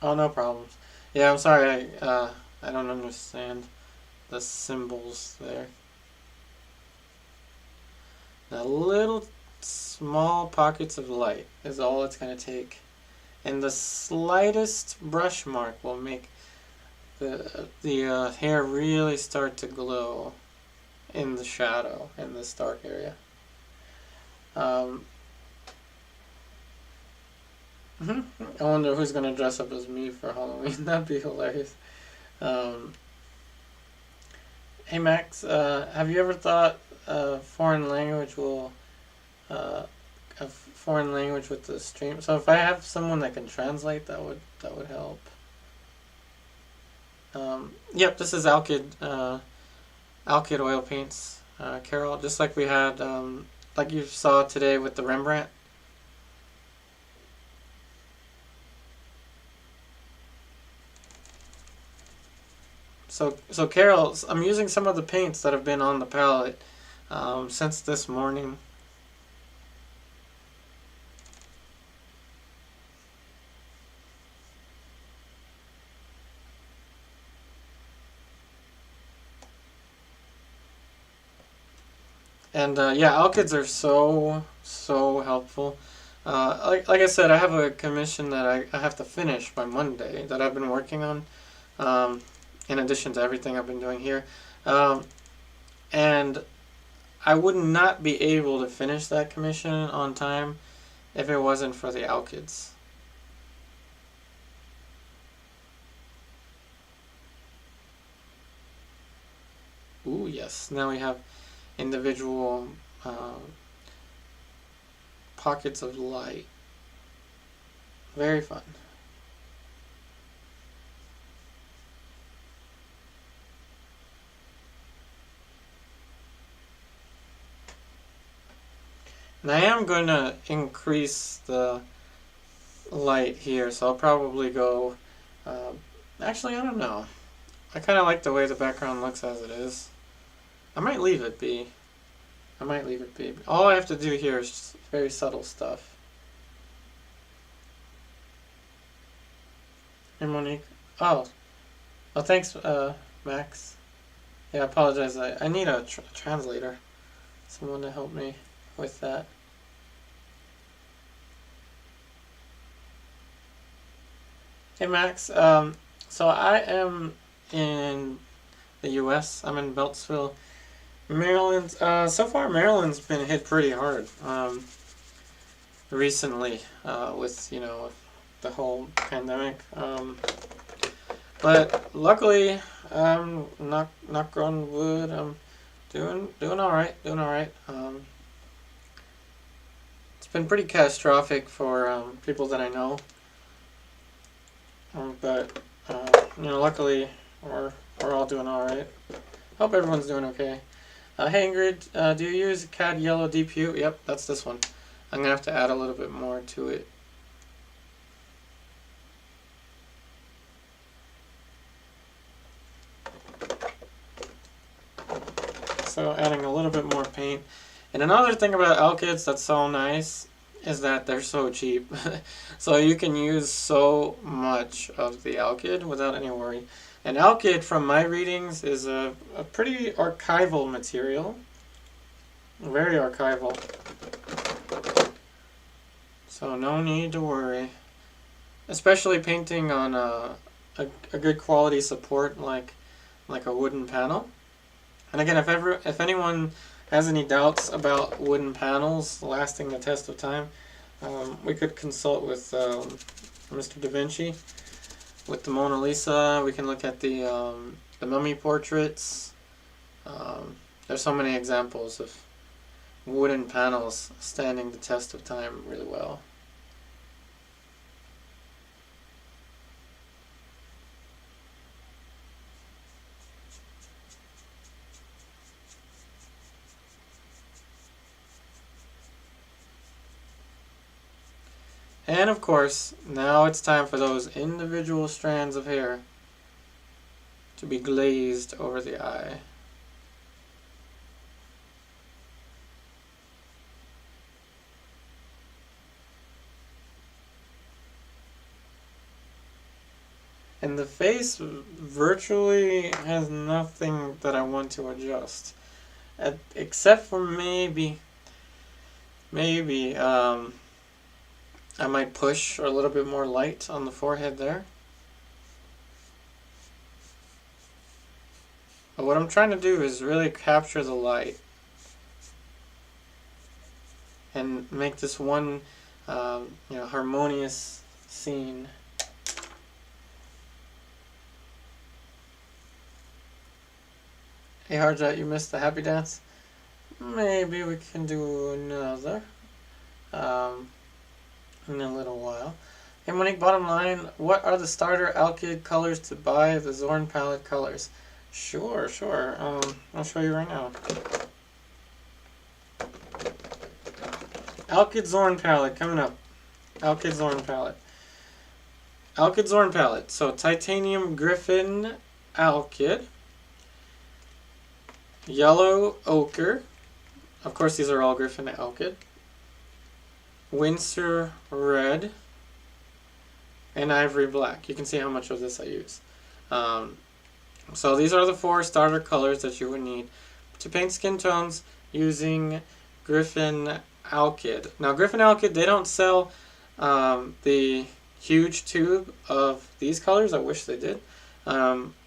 S1: Oh, no problems. Yeah, I'm sorry, I don't understand the symbols there. Now, little small pockets of light is all it's going to take. And the slightest brush mark will make the hair really start to glow in the shadow, in this dark area. Um, I wonder who's going to dress up as me for Halloween. That'd be hilarious. Um, hey Max, have you ever thought a foreign language a foreign language with the stream? So if I have someone that can translate, that would help. Yep, this is ALKYD oil paints, Carol. Just like we had, like you saw today with the Rembrandt. So Carol, I'm using some of the paints that have been on the palette since this morning. And yeah, ALKYDs are so helpful. Like I said, I have a commission that I have to finish by Monday that I've been working on, in addition to everything I've been doing here. And I would not be able to finish that commission on time if it wasn't for the ALKYDs. Ooh, yes. Now we have individual pockets of light. Very fun. And I am going to increase the light here, so I'll probably go... actually, I don't know. I kind of like the way the background looks as it is. I might leave it be. All I have to do here is just very subtle stuff. Hey, Monique. Oh, oh, thanks, Max. Yeah, I apologize. I need a translator. Someone to help me with that. Hey, Max. So I am in the U.S. I'm in Beltsville, Maryland. So far, Maryland's been hit pretty hard. Recently, with the whole pandemic. But luckily, knock on wood, I'm doing all right. Doing all right. It's been pretty catastrophic for people that I know. But luckily, we're all doing all right. Hope everyone's doing okay. Hey Ingrid, do you use Cad Yellow DPU? Yep, that's this one. I'm gonna have to add a little bit more to it. So adding a little bit more paint. And another thing about ALKYDs that's so nice is that they're so cheap. So you can use so much of the ALKYD without any worry. And ALKYD, from my readings, is a pretty archival material. Very archival. So no need to worry. Especially painting on a good quality support like a wooden panel. And again, if anyone has any doubts about wooden panels lasting the test of time, we could consult with Mr. Da Vinci. With the Mona Lisa, we can look at the mummy portraits. There's so many examples of wooden panels standing the test of time really well. And of course, now it's time for those individual strands of hair to be glazed over the eye. And the face virtually has nothing that I want to adjust. Except for maybe I might push a little bit more light on the forehead there. But what I'm trying to do is really capture the light and make this one harmonious scene. Hey Hardjet, you missed the happy dance? Maybe we can do another in a little while. Hey Monique, bottom line, what are the starter ALKYD colors to buy the Zorn palette colors? Sure. I'll show you right now. ALKYD Zorn palette coming up. ALKYD Zorn palette. ALKYD Zorn palette. So titanium griffin ALKYD. Yellow ochre. Of course, these are all griffin ALKYD. Winsor Red. And Ivory Black. You can see how much of this I use. So these are the 4 starter colors that you would need to paint skin tones using Griffin ALKYD. Now Griffin ALKYD, they don't sell the huge tube of these colors. I wish they did.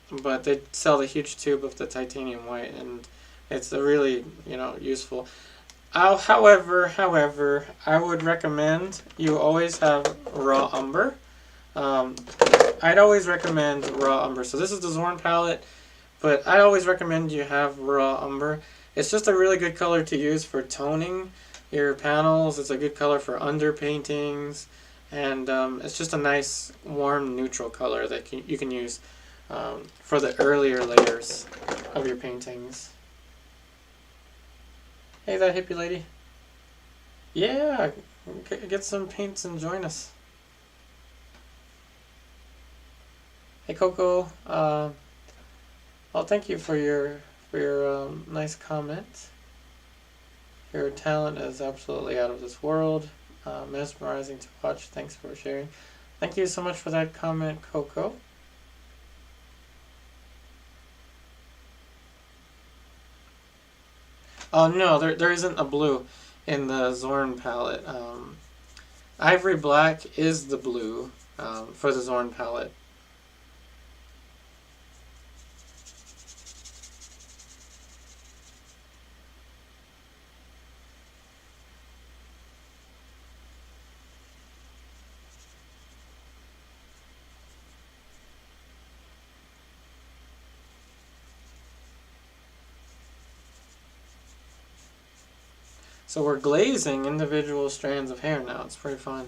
S1: But they sell the huge tube of the titanium white, and it's a really useful. However, I would recommend you always have raw umber. I'd always recommend raw umber. So this is the Zorn palette, but I always recommend you have raw umber. It's just a really good color to use for toning your panels. It's a good color for underpaintings, and it's just a nice warm neutral color that you can use for the earlier layers of your paintings. Hey, that hippie lady. Yeah, get some paints and join us. Hey Coco, well, thank you for your nice comment. Your talent is absolutely out of this world, mesmerizing to watch. Thanks for sharing. Thank you so much for that comment, Coco. Oh no, there isn't a blue in the Zorn palette. Ivory Black is the blue for the Zorn palette. So we're glazing individual strands of hair now. It's pretty fun.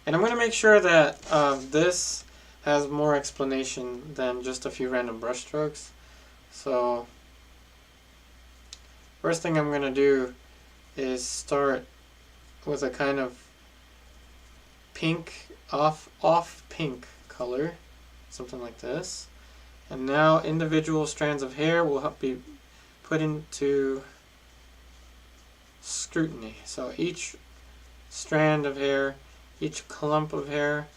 S1: And I'm going to make sure that this has more explanation than just a few random brush strokes. So first thing I'm going to do is start with a kind of pink, off pink color, something like this. And now individual strands of hair will be put into scrutiny. So each strand of hair, each clump of hair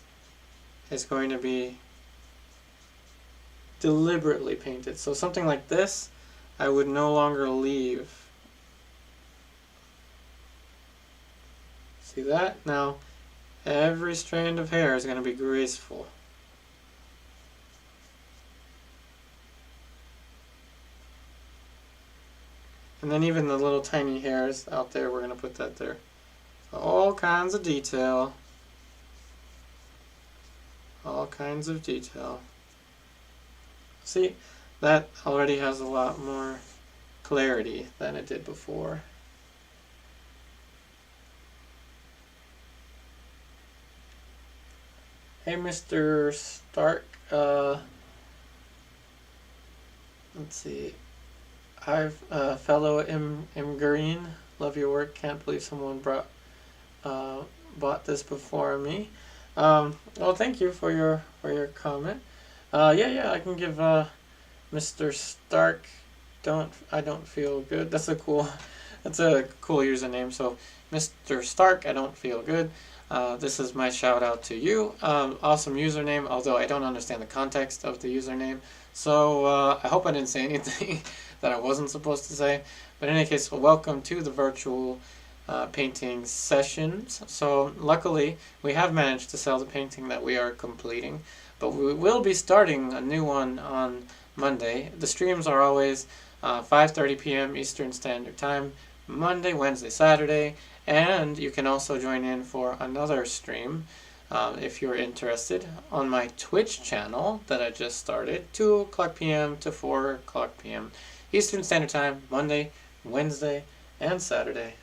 S1: is going to be deliberately painted. So something like this, I would no longer leave. See that? Now, every strand of hair is going to be graceful. And then even the little tiny hairs out there, we're going to put that there. So all kinds of detail. All kinds of detail. See, that already has a lot more clarity than it did before. Hey, Mr. Stark. Let's see. I've fellow M Green. Love your work. Can't believe someone bought this before me. Well, thank you for your comment. Yeah, I can give Mr. Stark. I don't feel good. That's a cool username. So, Mr. Stark, I don't feel good. This is my shout out to you. Awesome username. Although I don't understand the context of the username. So I hope I didn't say anything that I wasn't supposed to say. But in any case, welcome to the virtual painting sessions. So luckily, we have managed to sell the painting that we are completing. But we will be starting a new one on Monday. The streams are always 5:30 p.m. Eastern Standard Time, Monday, Wednesday, Saturday. And you can also join in for another stream if you're interested on my Twitch channel that I just started, 2 o'clock p.m. to 4 o'clock p.m. Eastern Standard Time, Monday, Wednesday, and Saturday.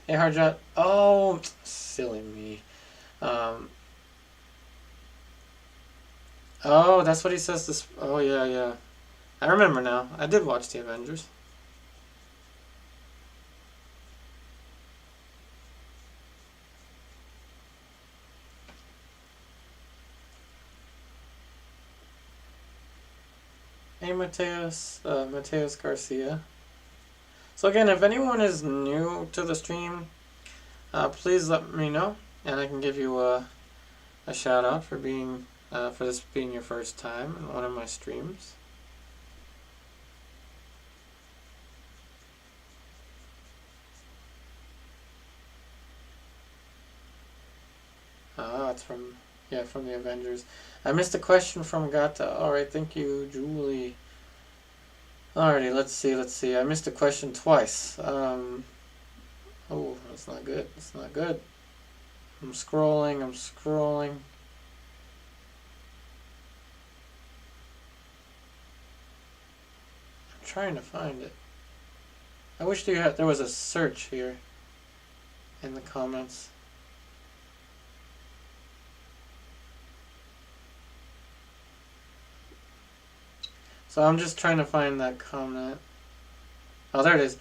S1: Hey, Hardjot. Oh, silly me. Oh, that's what he says this. Oh, yeah. I remember now. I did watch the Avengers. Hey, Mateus Garcia. So again, if anyone is new to the stream, please let me know, and I can give you a shout out for this being your first time in one of my streams. It's from the Avengers. I missed a question from Gata. Alright, thank you, Julie. Alrighty, let's see. I missed a question twice. Oh, that's not good. I'm scrolling. I'm trying to find it. I wish there was a search here in the comments. So I'm just trying to find that comment. Oh, there it is.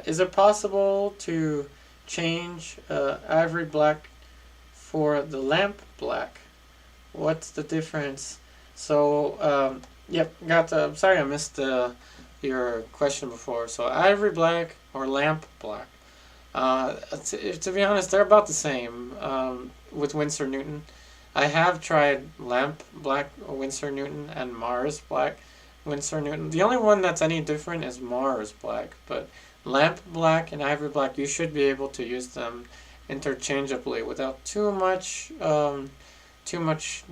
S1: Is it possible to change Ivory Black for the lamp black? What's the difference? So, yep, I'm sorry I missed the your question before. So Ivory Black or Lamp Black. To be honest, they're about the same with Winsor Newton. I have tried Lamp Black Winsor Newton and Mars Black Winsor Newton. The only one that's any different is Mars Black, but Lamp Black and Ivory Black, you should be able to use them interchangeably without too much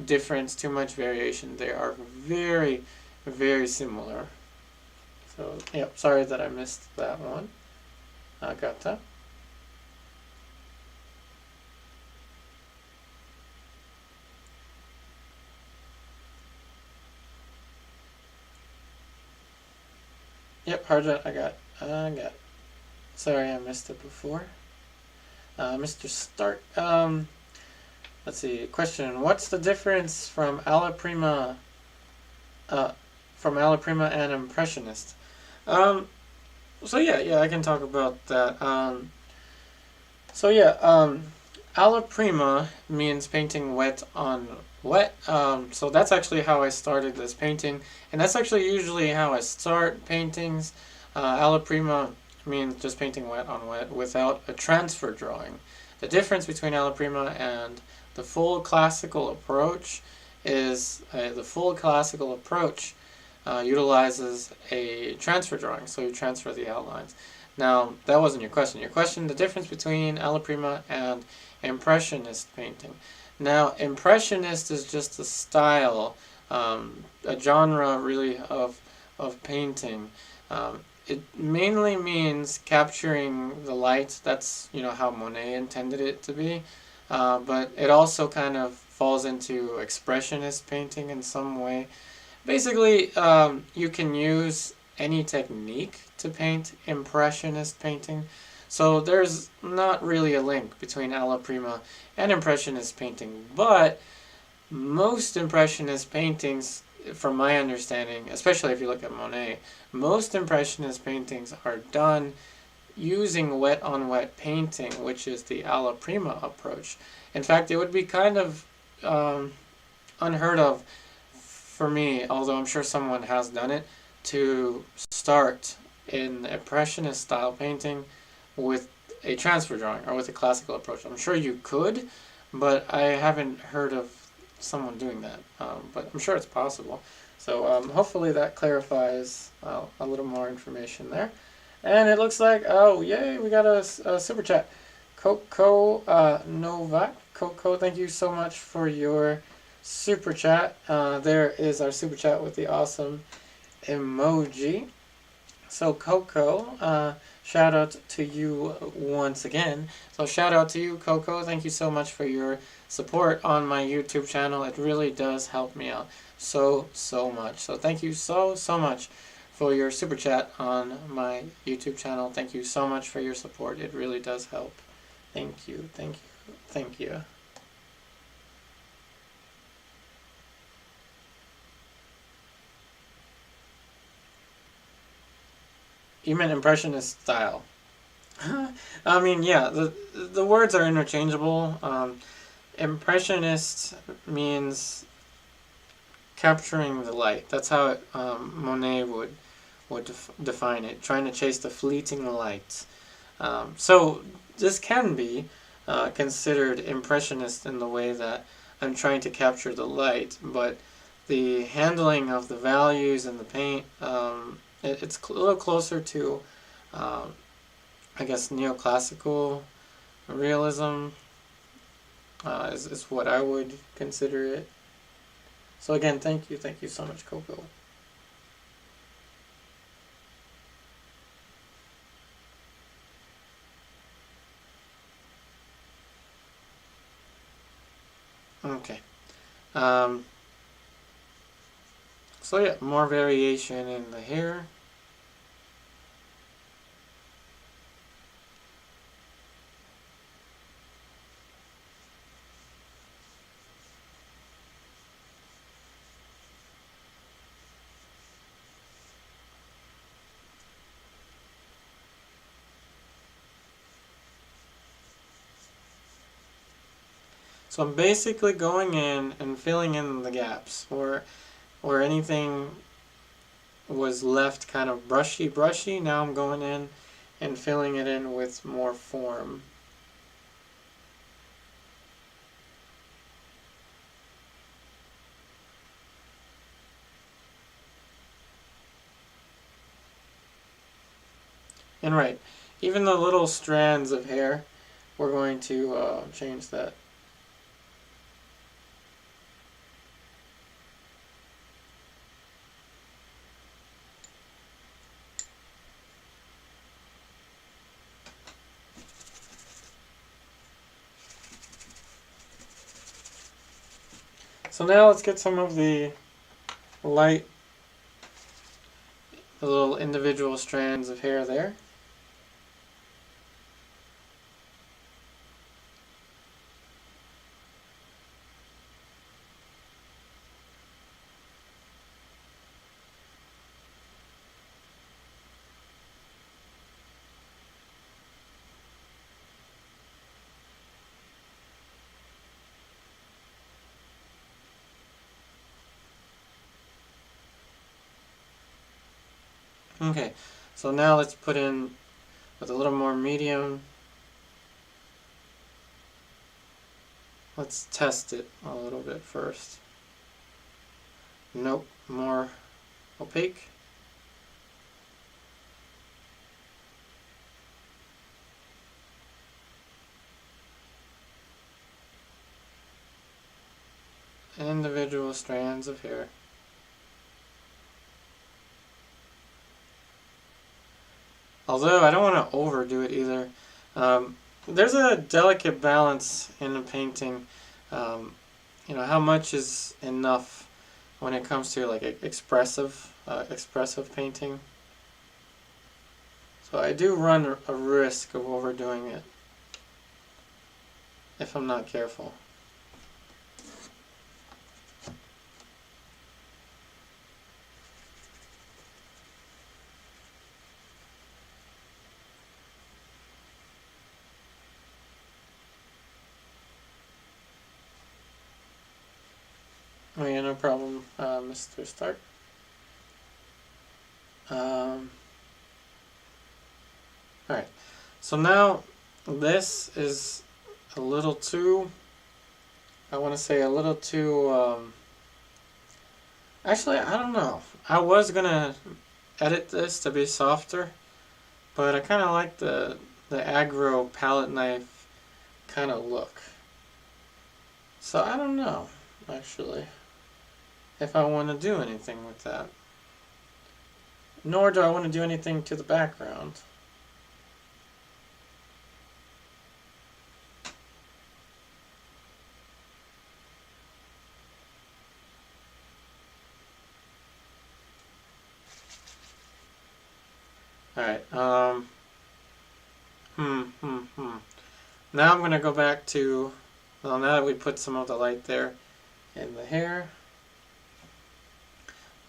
S1: difference, too much variation. They are very, very similar. So, yep, sorry that I missed that one. I got that. Yep, hard I got. Sorry, I missed it before. Mr. Stark. Let's see. Question: what's the difference from Alla Prima and Impressionist? So yeah, I can talk about that. Alla Prima means painting wet on wet. So that's actually how I started this painting, and that's actually usually how I start paintings. Alla Prima means just painting wet on wet without a transfer drawing. The difference between Alla Prima and the full classical approach is the full classical approach utilizes a transfer drawing, so you transfer the outlines. Now, that wasn't your question. Your question, the difference between Alla Prima and Impressionist painting. Now, Impressionist is just a style, a genre really of painting. It mainly means capturing the light. That's how Monet intended it to be. But it also kind of falls into expressionist painting in some way. Basically, you can use any technique to paint impressionist painting. So there's not really a link between Alla Prima and impressionist painting, but most impressionist paintings, from my understanding, especially if you look at Monet, most impressionist paintings are done using wet on wet painting, which is the Alla Prima approach. In fact, it would be kind of unheard of for me, although I'm sure someone has done it, to start in impressionist style painting with a transfer drawing or with a classical approach. I'm sure you could, but I haven't heard of someone doing that, but I'm sure it's possible. So hopefully that clarifies a little more information there. And it looks like, oh yay, we got a super chat. Coco Novak. Coco, thank you so much for your super chat. There is our super chat with the awesome emoji. So Coco, shout out to you once again. So shout out to you, Coco. Thank you so much for your support on my YouTube channel. It really does help me out so much. So thank you so much for your super chat on my YouTube channel. Thank you so much for your support. It really does help. Thank you. You meant impressionist style. I mean, yeah, the words are interchangeable. Impressionist means capturing the light. That's how Monet would define it, trying to chase the fleeting light. So this can be considered impressionist in the way that I'm trying to capture the light, but the handling of the values and the paint, it's a little closer to, I guess, neoclassical realism is what I would consider it. So again, thank you so much, Coco. Okay. So yeah, more variation in the hair. So I'm basically going in and filling in the gaps or anything was left kind of brushy. Now I'm going in and filling it in with more form. And right, even the little strands of hair, we're going to change that. So now let's get some of the light, the little individual strands of hair there. Okay, so now let's put in with a little more medium. Let's test it a little bit first. Nope, more opaque. Individual strands of hair. Although I don't want to overdo it either. There's a delicate balance in the painting. You know, how much is enough when it comes to like expressive painting. So I do run a risk of overdoing it if I'm not careful. Oh yeah, no problem, Mr. Stark. Alright, so now this is a little too, I want to say a little too, actually I don't know. I was going to edit this to be softer, but I kind of like the aggro palette knife kind of look. So I don't know, actually, if I want to do anything with that. Nor do I want to do anything to the background. Alright, Now I'm going to go back to, well, now that we put some of the light there in the hair,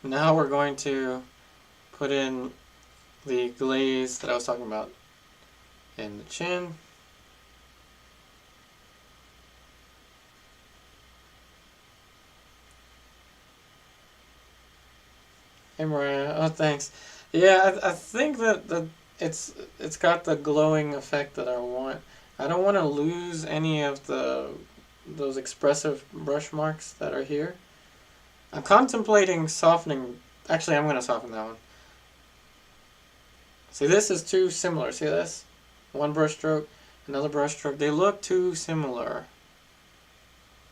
S1: now we're going to put in the glaze that I was talking about in the chin. Hey Mariah, oh thanks. Yeah, I think that it's got the glowing effect that I want. I don't want to lose any of those expressive brush marks that are here. I'm contemplating softening. Actually, I'm going to soften that one. See, this is too similar. See this? One brush stroke, another brush stroke. They look too similar.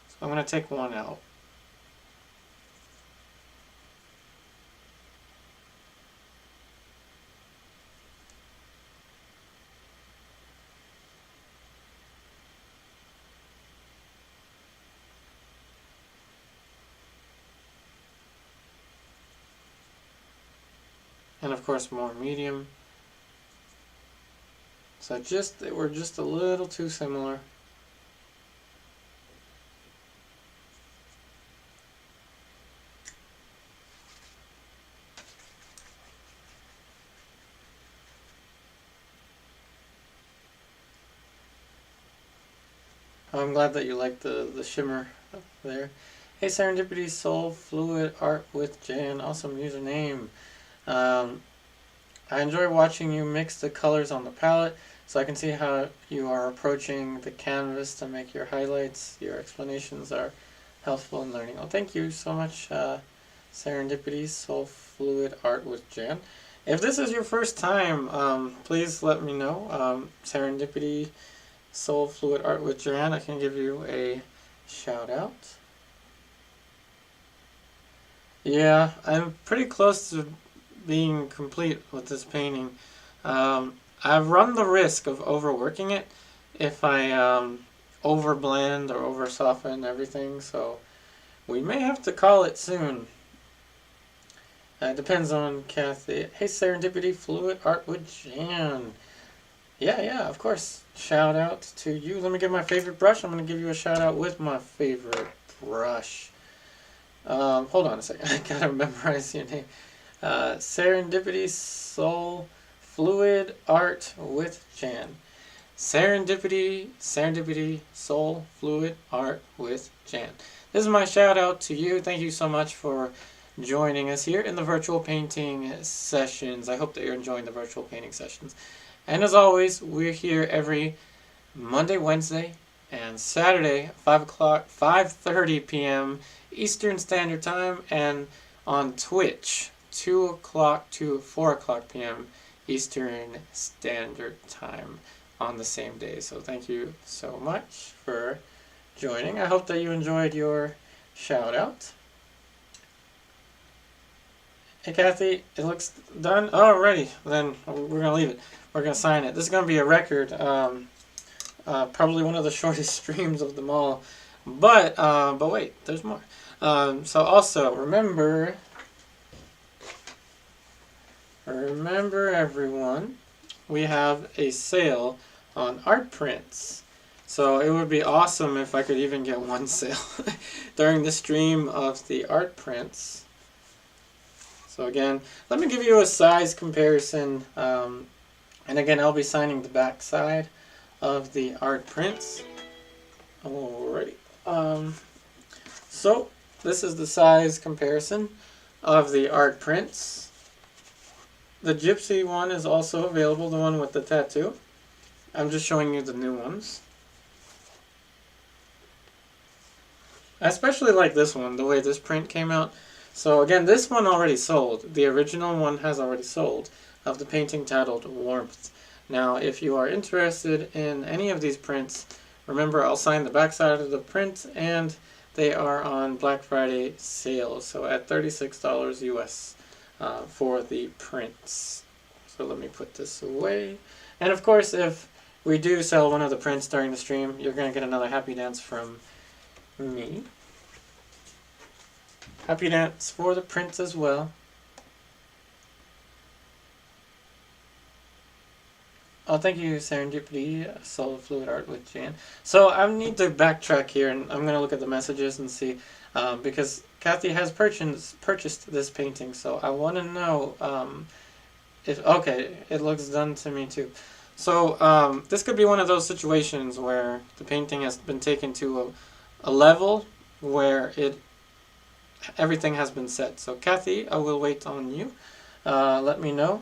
S1: So I'm going to take one out. And of course more medium. So we're just a little too similar. I'm glad that you like the shimmer up there. Hey Serendipity Soul Fluid Art with Jan, awesome username. I enjoy watching you mix the colors on the palette, so I can see how you are approaching the canvas to make your highlights. Your explanations are helpful in learning. Oh, thank you so much, Serendipity Soul Fluid Art with Jan. If this is your first time, please let me know. Serendipity Soul Fluid Art with Jan, I can give you a shout out. Yeah, I'm pretty close to being complete with this painting. I've run the risk of overworking it if I overblend or over soften everything, so we may have to call it soon. It depends on Kathy. Hey, Serendipity Fluid Art with Jan. Yeah, of course. Shout out to you. Let me get my favorite brush. I'm going to give you a shout out with my favorite brush. Hold on a second. I gotta memorize your name. Serendipity Soul Fluid Art with Jan. Serendipity Soul Fluid Art with Jan. This is my shout out to you. Thank you so much for joining us here in the virtual painting sessions. I hope that you're enjoying the virtual painting sessions. And as always, we're here every Monday, Wednesday, and Saturday, 5:30 p.m. Eastern Standard Time, and on Twitch, 2 o'clock to 4 o'clock p.m. Eastern Standard Time on the same day. So thank you so much for joining. I hope that you enjoyed your shout out. Hey Kathy, it looks done. Alrighty, then we're gonna leave it. We're gonna sign it. This is gonna be a record. Probably one of the shortest streams of them all. But wait, there's more. So also remember everyone, we have a sale on art prints. So it would be awesome if I could even get one sale during the stream of the art prints. So again, let me give you a size comparison. And again, I'll be signing the back side of the art prints. Alrighty. So this is the size comparison of the art prints. The Gypsy one is also available, the one with the tattoo. I'm just showing you the new ones. I especially like this one, the way this print came out. So again, this one already sold. The original one has already sold, of the painting titled Warmth. Now, if you are interested in any of these prints, remember I'll sign the back side of the print, and they are on Black Friday sale, so at $36 US for the prints. So let me put this away. And of course, if we do sell one of the prints during the stream, you're going to get another happy dance from me. Happy dance for the prints as well. Oh, thank you, Serendipity, Soul Fluid Art with Jan. So I need to backtrack here, and I'm going to look at the messages and see, because Kathy has purchased this painting, so I want to know if, okay, it looks done to me too. So this could be one of those situations where the painting has been taken to a level where everything has been set. So Kathy, I will wait on you. Let me know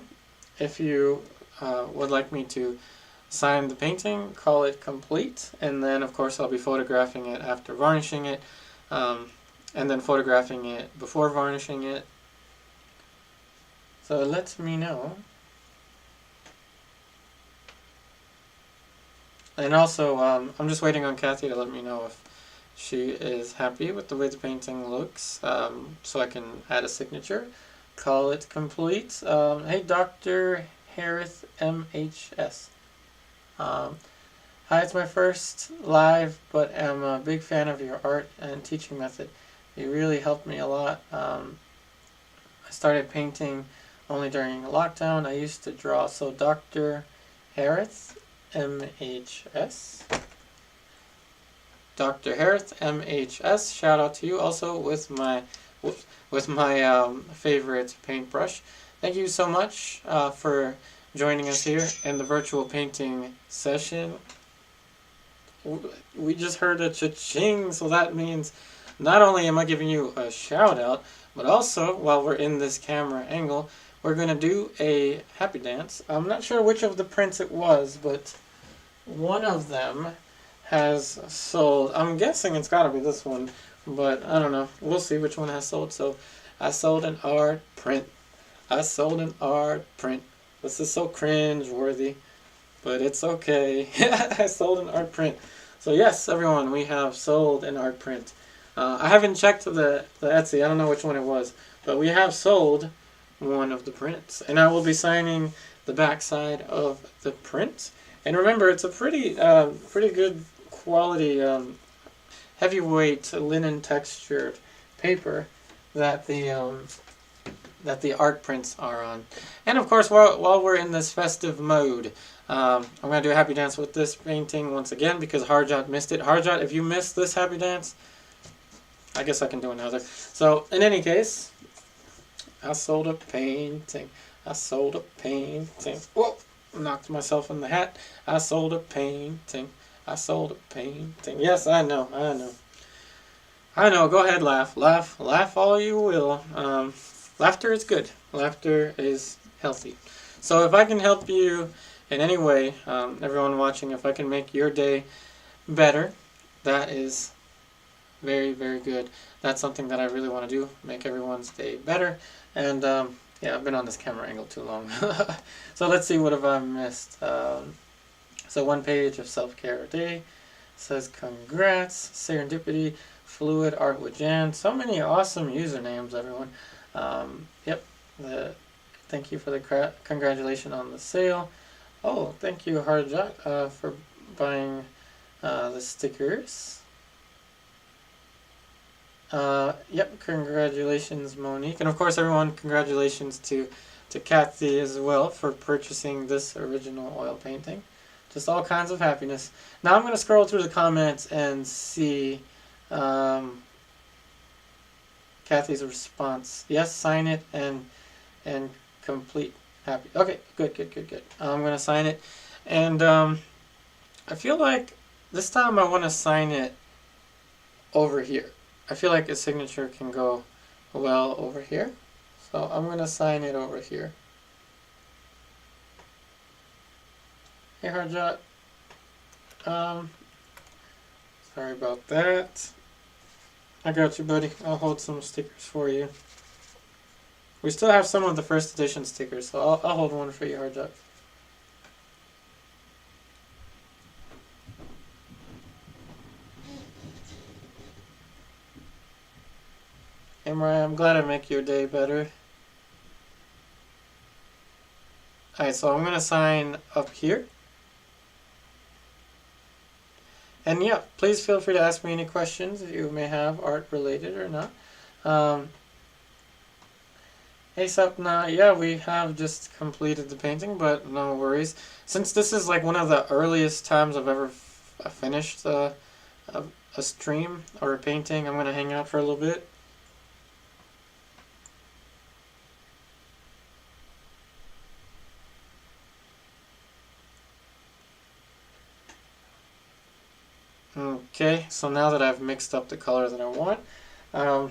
S1: if you would like me to sign the painting, call it complete, and then of course I'll be photographing it after varnishing it, and then photographing it before varnishing it. So let me know. And also, I'm just waiting on Kathy to let me know if she is happy with the way the painting looks, so I can add a signature, call it complete. Hey, Dr. Harris MHS. Hi, it's my first live, but I'm a big fan of your art and teaching method. You really helped me a lot. I started painting only during lockdown. I used to draw. So Dr. Harris MHS. Dr. Harris MHS, shout out to you also with my favorite paintbrush. Thank you so much for joining us here in the virtual painting session. We just heard a cha-ching, so that means not only am I giving you a shout out, but also, while we're in this camera angle, we're going to do a happy dance. I'm not sure which of the prints it was, but one of them has sold. I'm guessing it's got to be this one, but I don't know. We'll see which one has sold. So I sold an art print. I sold an art print. This is so cringe-worthy, but it's okay. I sold an art print. So yes, everyone, we have sold an art print. I haven't checked the Etsy. I don't know which one it was, but we have sold one of the prints, and I will be signing the back side of the print. And remember, it's a pretty good quality heavyweight linen textured paper that the art prints are on. And of course, while we're in this festive mode, I'm going to do a happy dance with this painting once again because Harjot missed it. Harjot, if you missed this happy dance, I guess I can do another. So, in any case, I sold a painting. I sold a painting. Whoa! Knocked myself in the hat. I sold a painting. I sold a painting. Yes, I know. I know. Go ahead, laugh. Laugh all you will. Laughter is good. Laughter is healthy. So if I can help you in any way, everyone watching, if I can make your day better, that is very, very good. That's something that I really want to do, make everyone's day better. And yeah, I've been on this camera angle too long. So let's see, what have I missed? So one page of self-care a day. Says congrats, serendipity, fluid, art with Jan. So many awesome usernames, everyone. Yep. Thank you for the congratulations on the sale. Oh, thank you, Harjot, for buying the stickers. Yep, congratulations, Monique. And of course, everyone, congratulations to Kathy as well for purchasing this original oil painting. Just all kinds of happiness. Now I'm going to scroll through the comments and see Kathy's response. Yes, sign it and complete. Happy. Okay, good. I'm going to sign it. And I feel like this time I want to sign it over here. I feel like a signature can go well over here. So I'm going to sign it over here. Hey, Harjot. Sorry about that. I got you, buddy. I'll hold some stickers for you. We still have some of the first edition stickers, so I'll hold one for you, Harjot. Hey, Mariah, I'm glad I make your day better. Alright, so I'm going to sign up here. And yeah, please feel free to ask me any questions if you may have, art related or not. ASAP, nah, yeah, we have just completed the painting, but no worries. Since this is like one of the earliest times I've ever finished a stream or a painting, I'm going to hang out for a little bit. Okay, so now that I've mixed up the color that I want, I'm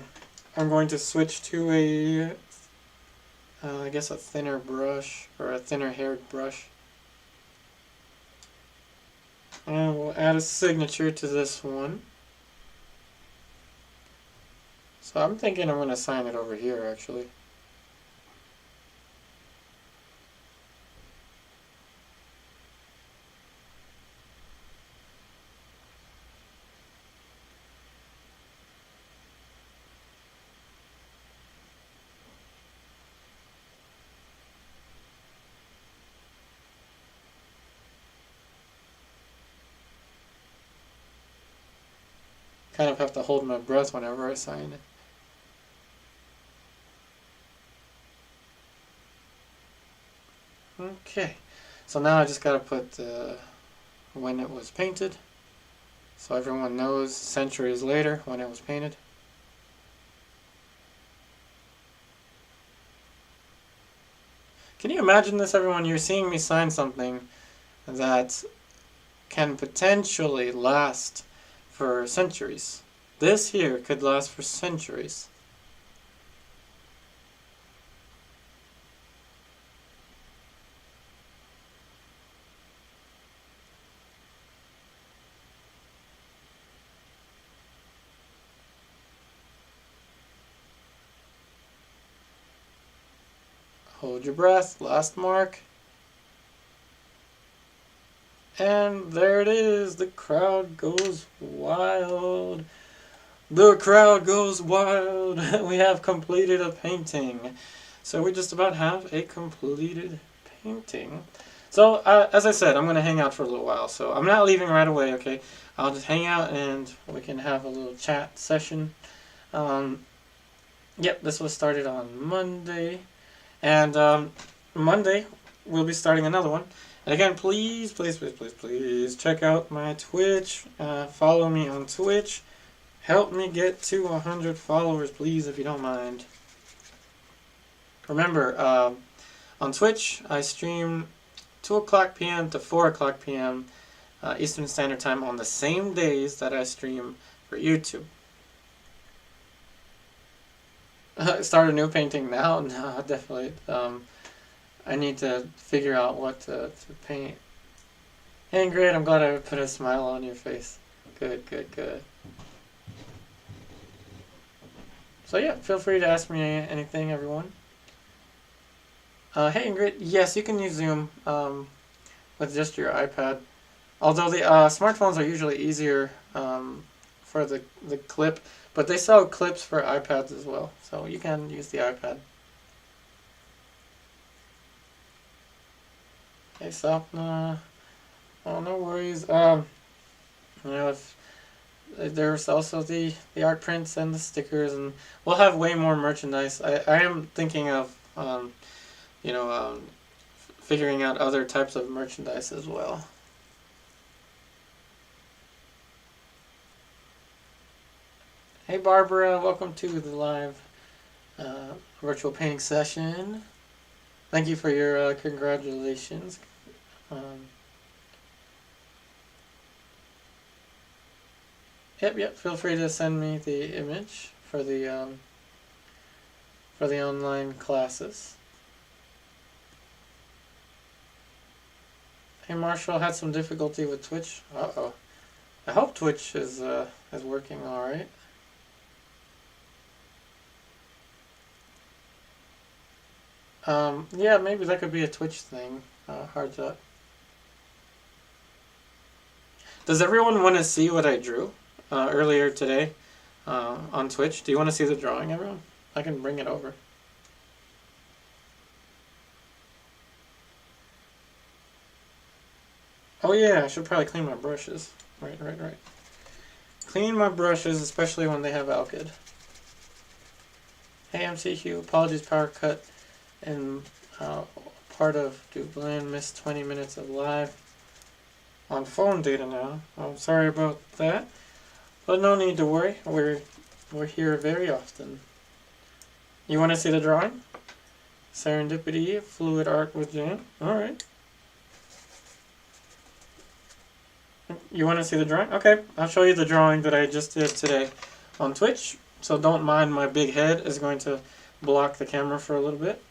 S1: going to switch to a, I guess a thinner brush, or a thinner haired brush. And we'll add a signature to this one. So I'm thinking I'm going to sign it over here, actually. Kind of have to hold my breath whenever I sign it. Okay, so now I just gotta put when it was painted, so everyone knows centuries later when it was painted. Can you imagine this, everyone? You're seeing me sign something that can potentially last for centuries. This here could last for centuries. Hold your breath. Last mark. And there it is. The crowd goes wild. The crowd goes wild. We have completed a painting. So we just about have a completed painting. So, as I said, I'm going to hang out for a little while. So I'm not leaving right away, okay? I'll just hang out and we can have a little chat session. Yep, this was started on Monday. And Monday, we'll be starting another one. And again, please check out my Twitch. Follow me on Twitch. Help me get to 100 followers, please, if you don't mind. Remember, on Twitch, I stream 2 o'clock p.m. to 4 o'clock p.m. Eastern Standard Time on the same days that I stream for YouTube. Start a new painting now? No, definitely. I need to figure out what to paint. Hey, great, I'm glad I put a smile on your face. Good, good, good. So yeah, feel free to ask me anything, everyone. Hey, Ingrid, yes, you can use Zoom with just your iPad. Although the smartphones are usually easier for the clip, but they sell clips for iPads as well, so you can use the iPad. Hey, Sapna. Oh, no worries. You know, if there's also the art prints and the stickers, and we'll have way more merchandise. I am thinking of you know, figuring out other types of merchandise as well. Hey Barbara, welcome to the live virtual painting session. Thank you for your congratulations. Yep, feel free to send me the image for the online classes. Hey Marshall, had some difficulty with Twitch. Uh-oh. I hope Twitch is working alright. Yeah, maybe that could be a Twitch thing. Hard to... Does everyone want to see what I drew earlier today on Twitch? Do you want to see the drawing, everyone? I can bring it over. Oh yeah, I should probably clean my brushes. Right. Clean my brushes, especially when they have ALKYD. Hey MCQ, apologies, power cut and part of Dublin, missed 20 minutes of live on phone data now. I'm sorry about that, but no need to worry. We're here very often. You want to see the drawing? Serendipity, fluid art with Jan. All right. You want to see the drawing? Okay, I'll show you the drawing that I just did today on Twitch. So don't mind my big head is going to block the camera for a little bit.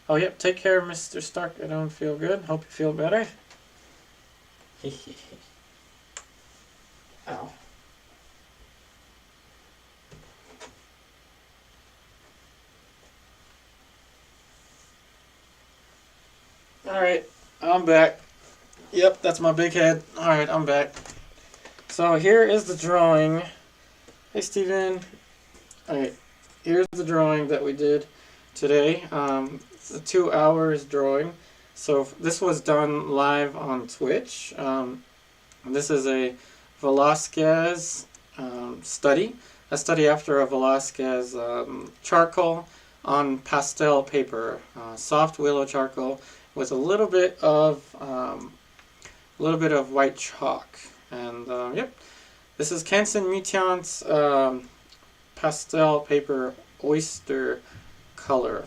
S1: Oh, yep. Take care, Mr. Stark. I don't feel good. Hope you feel better. Ow. Alright, I'm back. Yep, that's my big head. Alright, I'm back. So here is the drawing. Hey, Steven. Alright, here's the drawing that we did today. It's a 2 hours drawing. So this was done live on Twitch. This is a Velasquez study. A study after a Velasquez charcoal on pastel paper. Soft willow charcoal with a little bit of white chalk. And yep, this is Canson Mutant's pastel paper oyster color.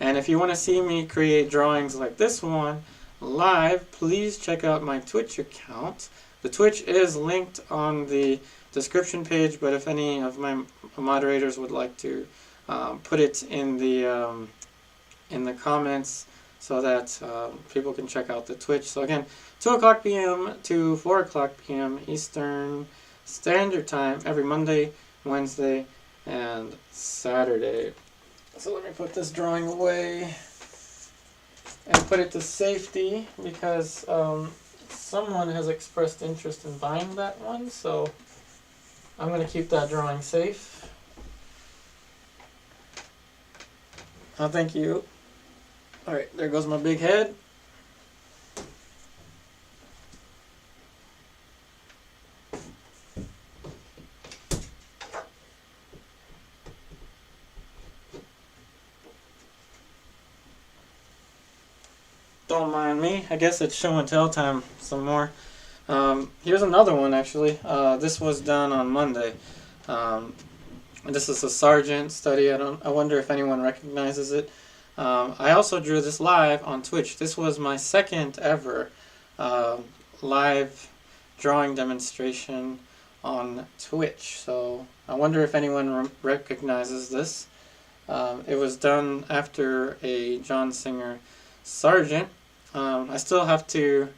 S1: And if you want to see me create drawings like this one live, please check out my Twitch account. The Twitch is linked on the description page, but if any of my moderators would like to put it in the comments so that people can check out the Twitch. So again, 2 o'clock p.m. to 4 o'clock p.m. Eastern Standard Time every Monday, Wednesday, and Saturday. So let me put this drawing away and put it to safety because someone has expressed interest in buying that one, so I'm going to keep that drawing safe. Oh, thank you. Alright, there goes my big head. Don't mind me. I guess it's show and tell time some more. Here's another one actually. This was done on Monday. This is a Sargent study. I wonder if anyone recognizes it. I also drew this live on Twitch. This was my second ever live drawing demonstration on Twitch. So I wonder if anyone recognizes this. It was done after a John Singer Sargent. I still have to,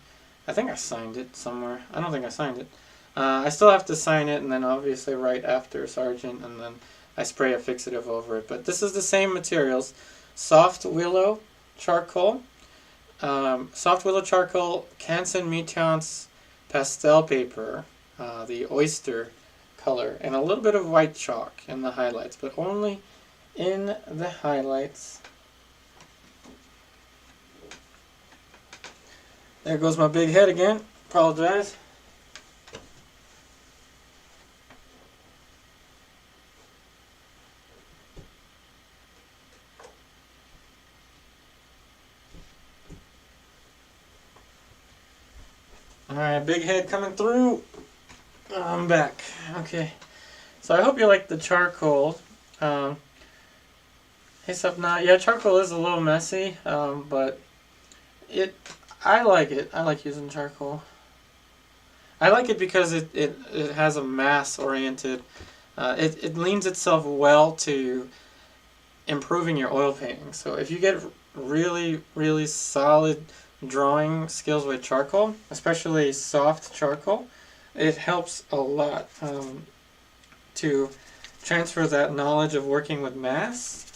S1: I think I signed it somewhere. I don't think I signed it. I still have to sign it and then obviously right after Sargent, and then I spray a fixative over it. But this is the same materials. Soft willow charcoal, Canson Meteance pastel paper, the oyster color, and a little bit of white chalk in the highlights, but only in the highlights. There goes my big head again. Apologize. Alright, big head coming through. I'm back. Okay. So I hope you like the charcoal. Hey, Sapna. Yeah, charcoal is a little messy, but I like it. I like using charcoal. I like it because it has a mass oriented. It leans itself well to improving your oil painting. So if you get really, really solid drawing skills with charcoal, especially soft charcoal, it helps a lot to transfer that knowledge of working with mass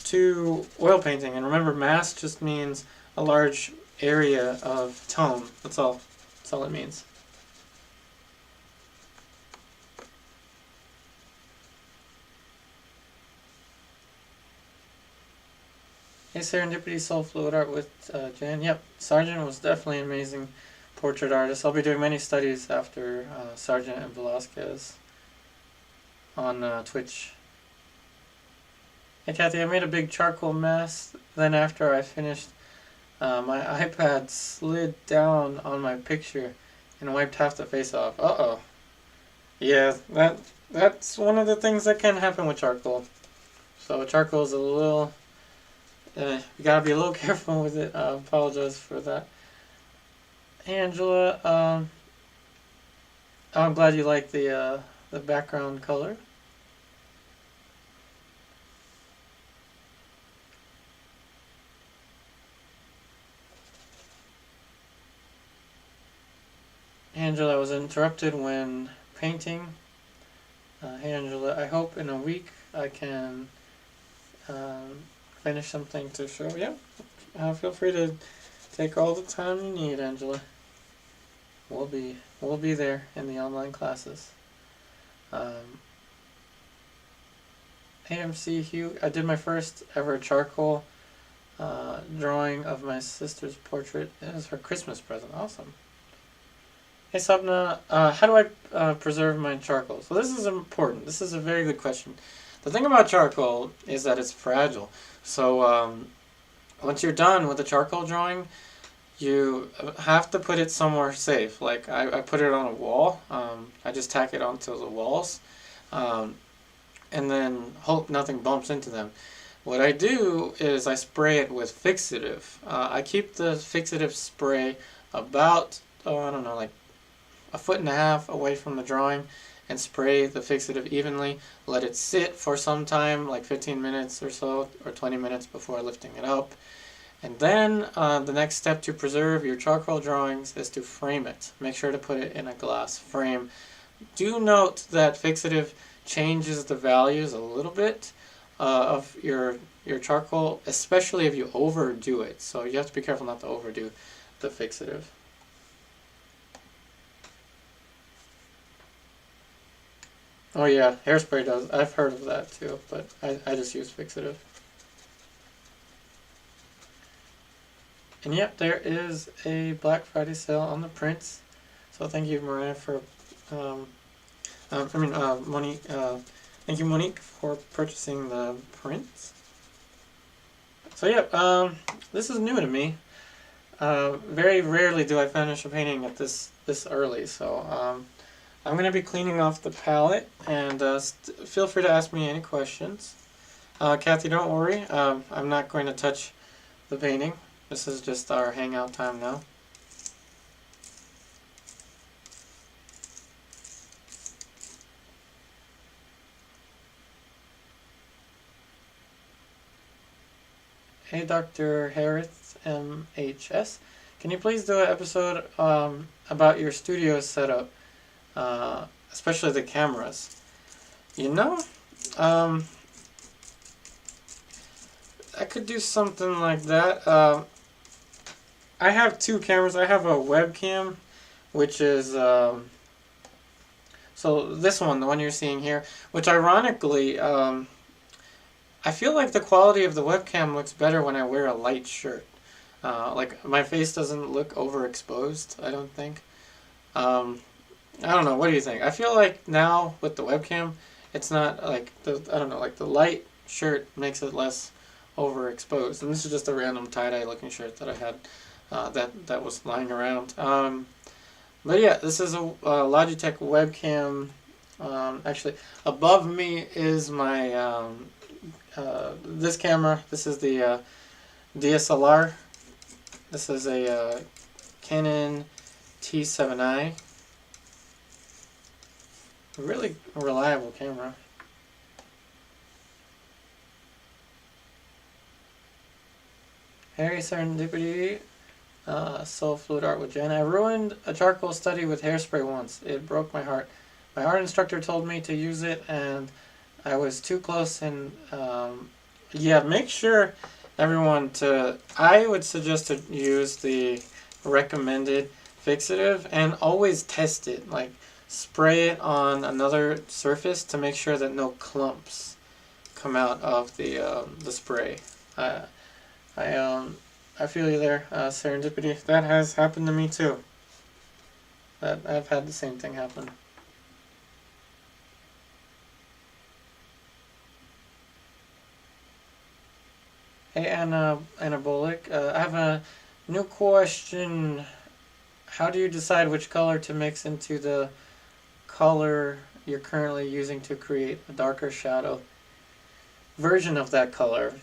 S1: to oil painting. And remember, mass just means a large area of tone. That's all it means. Hey, Serendipity Soul Fluid Art with Jan. Yep, Sargent was definitely an amazing portrait artist. I'll be doing many studies after Sargent and Velasquez on Twitch. Hey Kathy, I made a big charcoal mess. Then after I finished, my iPad slid down on my picture and wiped half the face off. Uh-oh. Yeah, that's one of the things that can happen with charcoal. So charcoal is a little... you gotta be a little careful with it. I apologize for that. Angela, I'm glad you like the background color. Angela, I was interrupted when painting. Hey Angela, I hope in a week I can finish something to show you. Feel free to take all the time you need, Angela. We'll be there in the online classes. AMC Hugh, I did my first ever charcoal drawing of my sister's portrait. It was her Christmas present. Awesome. Hey Sabna, how do I preserve my charcoal? So this is important. This is a very good question. The thing about charcoal is that it's fragile. So once you're done with the charcoal drawing, you have to put it somewhere safe. Like I put it on a wall. I just tack it onto the walls, and then hope nothing bumps into them. What I do is I spray it with fixative. I keep the fixative spray about, I don't know, like 1.5 feet away from the drawing, and spray the fixative evenly. Let it sit for some time, like 15 minutes or so, or 20 minutes before lifting it up. And then the next step to preserve your charcoal drawings is to frame it. Make sure to put it in a glass frame. Do note that fixative changes the values a little bit. of your charcoal, especially if you overdo it. So you have to be careful not to overdo the fixative. Oh yeah, hairspray does. I've heard of that too, but I just use fixative. And yep, there is a Black Friday sale on the prints. So thank you, Mariah, for Monique. Thank you, Monique, for purchasing the prints. So yeah, this is new to me. Very rarely do I finish a painting at this early. So I'm gonna be cleaning off the palette, and feel free to ask me any questions. Kathy, don't worry. I'm not going to touch the painting. This is just our hangout time now. Hey, Dr. Harris, MHS. Can you please do an episode about your studio setup, especially the cameras? You know, I could do something like that. I have two cameras. I have a webcam, which is so this one, the one you're seeing here, which ironically, I feel like the quality of the webcam looks better when I wear a light shirt. Like my face doesn't look overexposed, I don't think. I don't know. What do you think? I feel like now with the webcam, it's not like I don't know, like the light shirt makes it less overexposed. And this is just a random tie-dye looking shirt that I had. That was lying around. But yeah, this is a Logitech webcam. Actually, above me is my this camera. This is the DSLR. This is a Canon T7i. Really reliable camera. Harry Serendipity. Soul Fluid Art with Jen. I ruined a charcoal study with hairspray once. It broke my heart. My art instructor told me to use it, and I was too close. And yeah, make sure everyone I would suggest to use the recommended fixative, and always test it. Like spray it on another surface to make sure that no clumps come out of the spray. I feel you there, Serendipity. That has happened to me too. I've had the same thing happen. Hey, Anabolic. I have a new question. How do you decide which color to mix into the color you're currently using to create a darker shadow version of that color?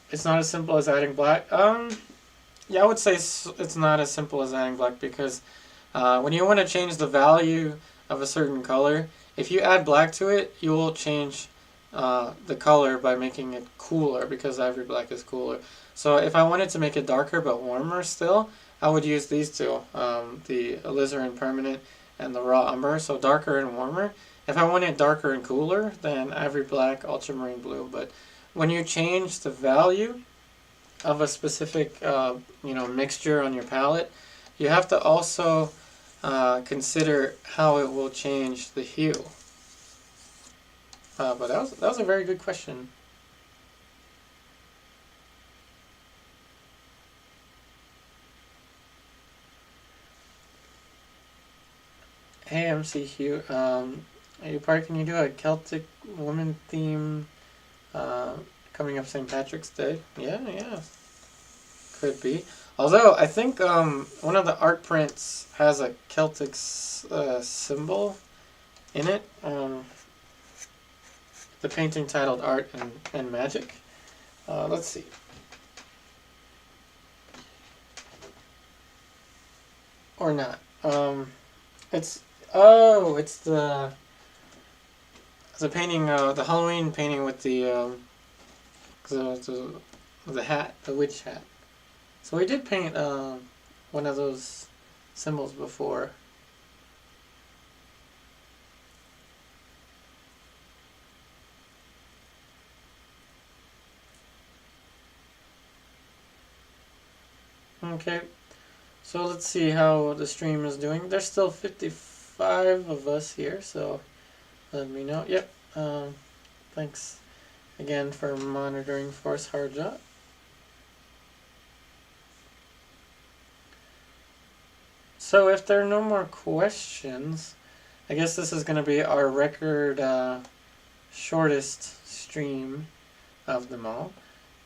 S1: It's not as simple as adding black. Yeah, I would say it's not as simple as adding black, because when you want to change the value of a certain color, if you add black to it, you will change the color by making it cooler, because Ivory Black is cooler. So if I wanted to make it darker but warmer still, I would use these two, the Alizarin Permanent and the Raw Umber, so darker and warmer. If I want it darker and cooler, then Ivory Black, Ultramarine Blue. But when you change the value of a specific mixture on your palette, you have to also consider how it will change the hue. But that was a very good question. Hey MC Hugh, can you do a Celtic woman theme coming up St. Patrick's Day? Yeah, could be. Although I think one of the art prints has a Celtic symbol in it. The painting titled Art and Magic. Let's see. Or not. It's the painting, the Halloween painting with the hat, the witch hat. So we did paint one of those symbols before. Okay, so let's see how the stream is doing. There's still 55 of us here, so let me know. Yep. Thanks again for monitoring Force Harja. So if there are no more questions, I guess this is going to be our record shortest stream of them all.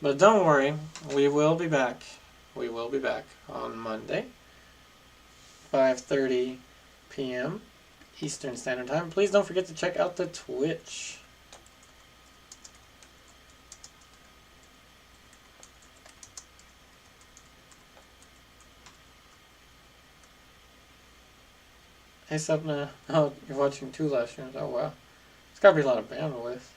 S1: But don't worry, we will be back. We will be back on Monday, 5:30 p.m. Eastern Standard Time. Please don't forget to check out the Twitch. Hey Sapna, oh, you're watching 2 live streams. Oh wow. It's gotta be a lot of bandwidth.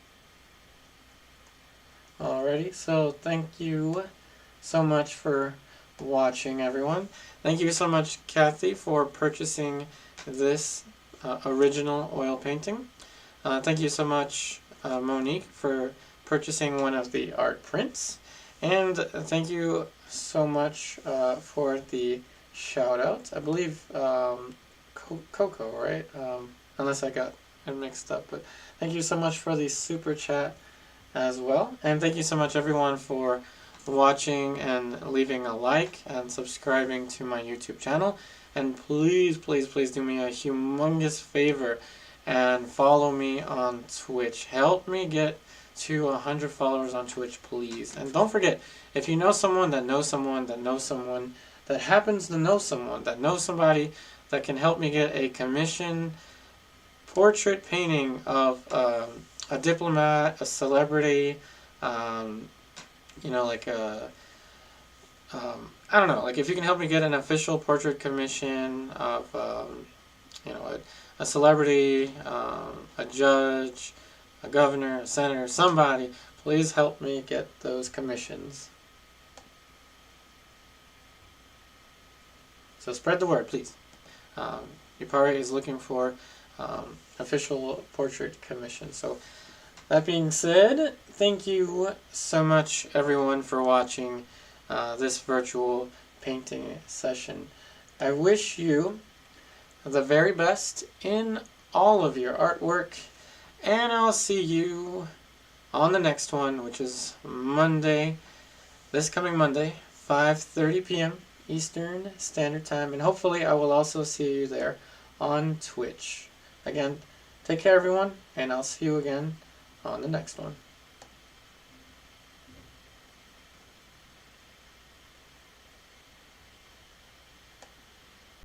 S1: Alrighty, so thank you so much for watching, everyone. Thank you so much, Kathy, for purchasing this original oil painting. Thank you so much, Monique, for purchasing one of the art prints. And thank you so much for the shout out. I believe Coco, right? Unless I got it mixed up. But thank you so much for the super chat as well. And thank you so much, everyone, for watching and leaving a like and subscribing to my YouTube channel. And please, please, please do me a humongous favor and follow me on Twitch. Help me get to 100 followers on Twitch, please. And don't forget, if you know someone that knows someone that knows someone that happens to know someone that knows somebody that can help me get a commission portrait painting of a diplomat, a celebrity, you know, like a, I don't know, like if you can help me get an official portrait commission of, you know, a celebrity, a judge, a governor, a senator, somebody, please help me get those commissions. So spread the word, please. Yupari is looking for official portrait commission. So that being said, thank you so much, everyone, for watching this virtual painting session. I wish you the very best in all of your artwork, and I'll see you on the next one, which is Monday, this coming Monday, 5:30 p.m. Eastern Standard Time, and hopefully I will also see you there on Twitch. Again, take care, everyone, and I'll see you again on the next one.